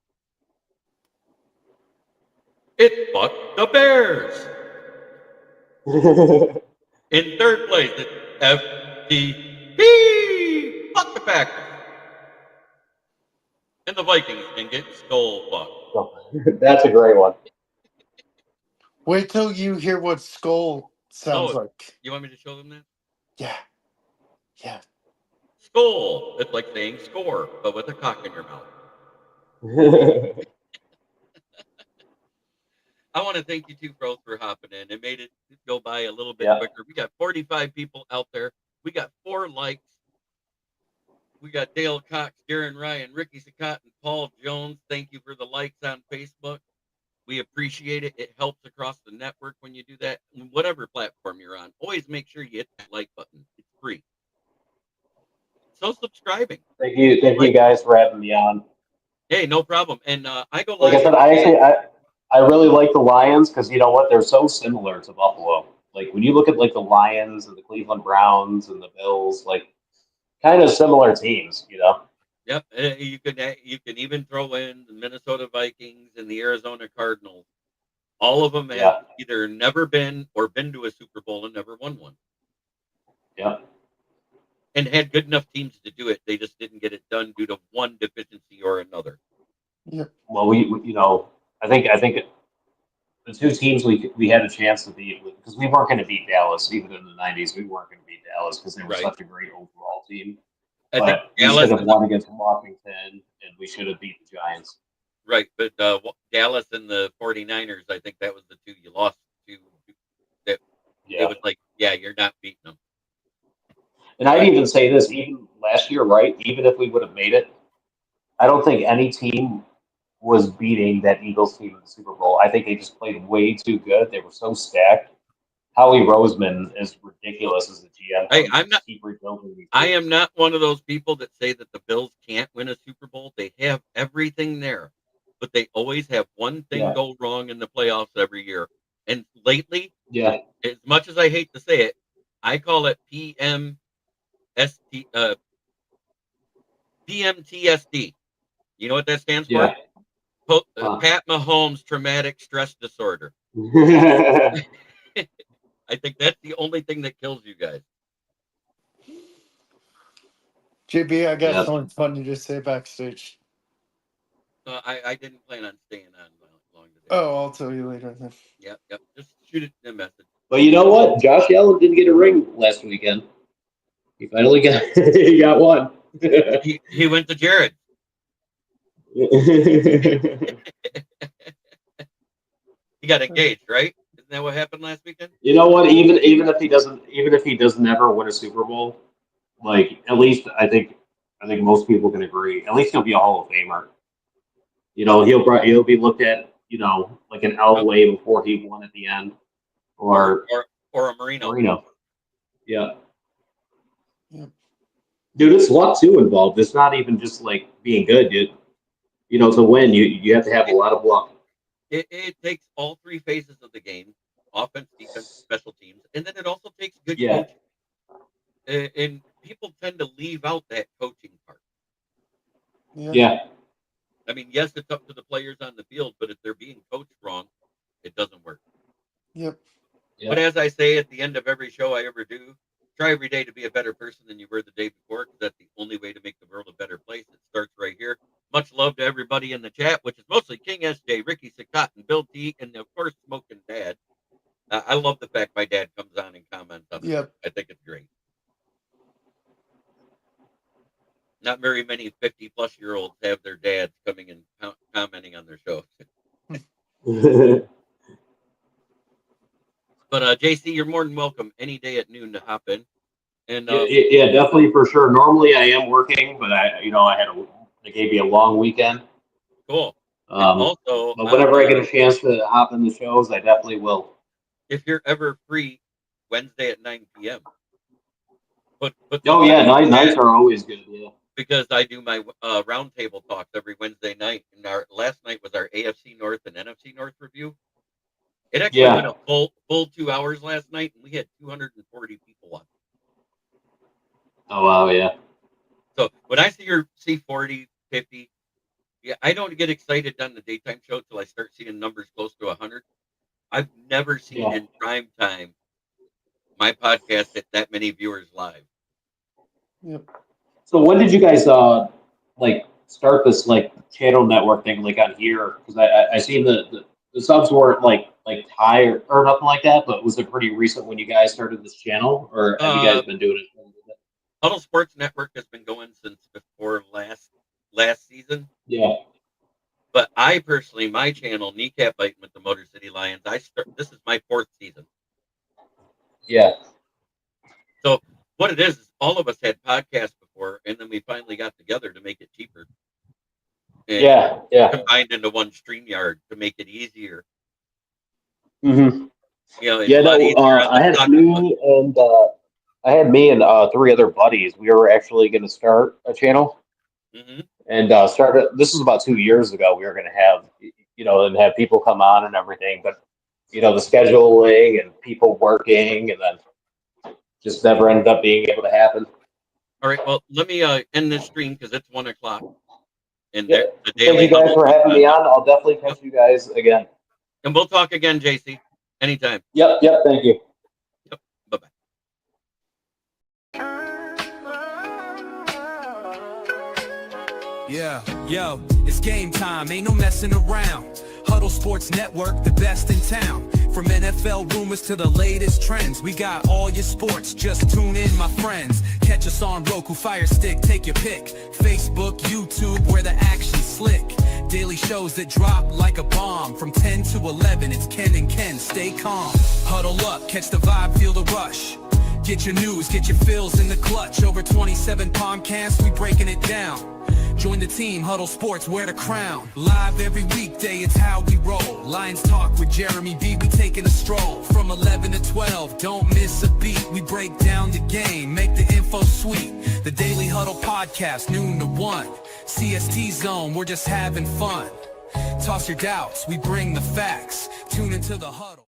Speaker 3: It fucked the Bears. In third place, it's FTP. Fuck the Packers. And the Vikings can get skull fucked.
Speaker 5: That's a great one.
Speaker 4: Wait till you hear what skull sounds
Speaker 3: Oh,
Speaker 4: like.
Speaker 3: you want me to show them that?
Speaker 4: Yeah, yeah.
Speaker 3: Skull. It's like saying score, but with a cock in your mouth. I want to thank you two pros for hopping in. It made it go by a little bit
Speaker 5: Yeah.
Speaker 3: quicker. We got 45 people out there. We got 4 likes. We got Dale Cox, Darren Ryan, Ricky Sakat, and Paul Jones. Thank you for the likes on Facebook. We appreciate it. It helps across the network when you do that. Whatever platform you're on, always make sure you hit that like button. It's free. So subscribing.
Speaker 5: Thank you
Speaker 3: Like,
Speaker 5: guys for having me on.
Speaker 3: hey, no problem. And I go
Speaker 5: Like I
Speaker 3: live
Speaker 5: said,
Speaker 3: every day.
Speaker 5: I really like the Lions because you know what? They're so similar to Buffalo. Like when you look at like the Lions and the Cleveland Browns and the Bills, like kind of similar teams, you know?
Speaker 3: Yep, you can even throw in the Minnesota Vikings and the Arizona Cardinals. All of them have
Speaker 5: Yeah.
Speaker 3: either never been or been to a Super Bowl and never won one,
Speaker 5: Yeah.
Speaker 3: and had good enough teams to do it. They just didn't get it done due to one deficiency or another.
Speaker 5: Well, you know, I think the two teams we had a chance to beat because we weren't going to beat Dallas even in the '90s. We weren't going to beat Dallas because they were
Speaker 3: Right.
Speaker 5: such a great overall team.
Speaker 3: I think
Speaker 5: But we should
Speaker 3: Dallas
Speaker 5: have
Speaker 3: and the
Speaker 5: won against Washington, and we should have beat the Giants.
Speaker 3: right, but Dallas and the 49ers, I think that was the two you lost to. That it
Speaker 5: Yeah.
Speaker 3: was like, yeah, you're not beating them.
Speaker 5: And I'd even say this, even last year, right? Even if we would have made it, I don't think any team was beating that Eagles team in the Super Bowl. I think they just played way too good. They were so stacked. Howie Roseman is ridiculous as the GM.
Speaker 3: Hey,
Speaker 5: How they just keep rebuilding these
Speaker 3: I
Speaker 5: teams.
Speaker 3: am not one of those people that say that the Bills can't win a Super Bowl. They have everything there, but they always have one thing
Speaker 5: Yeah.
Speaker 3: go wrong in the playoffs every year. And lately,
Speaker 5: Yeah.
Speaker 3: as much as I hate to say it, I call it PMTSD. You know what that stands for?
Speaker 5: Yeah. Huh.
Speaker 3: Pat Mahomes traumatic stress disorder. I think that's the only thing that kills you guys.
Speaker 4: JB, I got
Speaker 5: Yeah.
Speaker 4: something funny to say backstage.
Speaker 3: I didn't plan on staying on long today.
Speaker 4: Oh, I'll tell you later then.
Speaker 3: Yep. Just shoot it in a message.
Speaker 5: But you know what? Josh Allen didn't get a ring last weekend. He finally got he got one.
Speaker 3: He went to Jared. He got engaged, right? Isn't that what happened last weekend?
Speaker 5: You know what? Even if he does never win a Super Bowl, like at least I think most people can agree. At least he'll be a Hall of Famer. You know, he'll be looked at, you know, like an Elway before he won at the end, or
Speaker 3: a Marino.
Speaker 5: Marino. Yeah.
Speaker 4: Yep.
Speaker 5: Dude, it's luck too involved. It's not even just like being good, dude. You know, to win, you have to have a lot of luck.
Speaker 3: It takes all three phases of the game: offense, defense, special teams, and then it also takes good
Speaker 5: Yeah.
Speaker 3: coaching. And people tend to leave out that coaching part.
Speaker 5: Yeah.
Speaker 3: I mean, yes, it's up to the players on the field, but if they're being coached wrong, it doesn't work.
Speaker 4: Yep.
Speaker 5: Yeah.
Speaker 3: But as I say at the end of every show I ever do, try every day to be a better person than you were the day before, because that's the only way to make the world a better place. It starts right here. Much love to everybody in the chat, which is mostly King SJ, Ricky Sakat, and Bill T, and of course, Smoking Dad. I love the fact my dad comes on and comments on it.
Speaker 4: Yep.
Speaker 3: I think it's great. Not very many 50-plus-year-olds have their dads coming and commenting on their shows. But JC, you're more than welcome any day at noon to hop in. And
Speaker 5: yeah, definitely for sure. Normally I am working, but they gave me a long weekend.
Speaker 3: Cool. Also,
Speaker 5: but whenever I get a chance to hop in the shows, I definitely will.
Speaker 3: If you're ever free, Wednesday at 9 p.m.
Speaker 5: Oh yeah, nights are always good. Yeah.
Speaker 3: Because I do my roundtable talks every Wednesday night, and our last night was our AFC North and NFC North review. It actually went a full 2 hours last night, and we had 240 people on.
Speaker 5: Oh wow, yeah.
Speaker 3: So when I see 40, 50, yeah, I don't get excited on the daytime show till I start seeing numbers close to 100. I've never seen in prime time my podcast hit that many viewers live.
Speaker 4: Yep.
Speaker 5: So when did you guys start this channel network thing on here? Because I seen the subs weren't like high or nothing like that, but was it pretty recent when you guys started this channel, or have you guys been doing it?
Speaker 3: Huddle Sports Network has been going since before last season.
Speaker 5: Yeah.
Speaker 3: But I personally, my channel, Kneecap Biting with the Motor City Lions, this is my 4th season.
Speaker 5: Yeah.
Speaker 3: So what it is all of us had podcasts before, and then we finally got together to make it cheaper. And combined into one StreamYard to make it easier.
Speaker 5: Mm-hmm.
Speaker 3: You know,
Speaker 5: I had me and 3 other buddies. We were actually going to start a channel.
Speaker 3: Mm-hmm.
Speaker 5: And started. This was about 2 years ago. We were going to have, and have people come on and everything, but the scheduling and people working, and then just never ended up being able to happen.
Speaker 3: All right. Well, let me end this stream because it's 1 o'clock. And
Speaker 5: Thank you guys for having me on. I'll definitely catch you guys again.
Speaker 3: And we'll talk again, JC. Anytime.
Speaker 5: Yep. Thank you.
Speaker 3: Yep. Bye-bye.
Speaker 1: Yeah, yo, it's game time, ain't no messing around. Huddle Sports Network, the best in town. From NFL rumors to the latest trends, we got all your sports, just tune in, my friends. Catch us on Roku, Fire Stick, take your pick. Facebook, YouTube, where the action's slick. Daily shows that drop like a bomb. From 10 to 11, it's Ken and Ken, stay calm. Huddle up, catch the vibe, feel the rush. Get your news, get your fills in the clutch. Over 27 podcasts, we breaking it down. Join the team, Huddle Sports, wear the crown. Live every weekday, it's how we roll. Lions Talk with Jeremy B, we taking a stroll. From 11 to 12, don't miss a beat. We break down the game, make the info sweet. The Daily Huddle Podcast, noon to 1. CST Zone, we're just having fun. Toss your doubts, we bring the facts. Tune into the Huddle.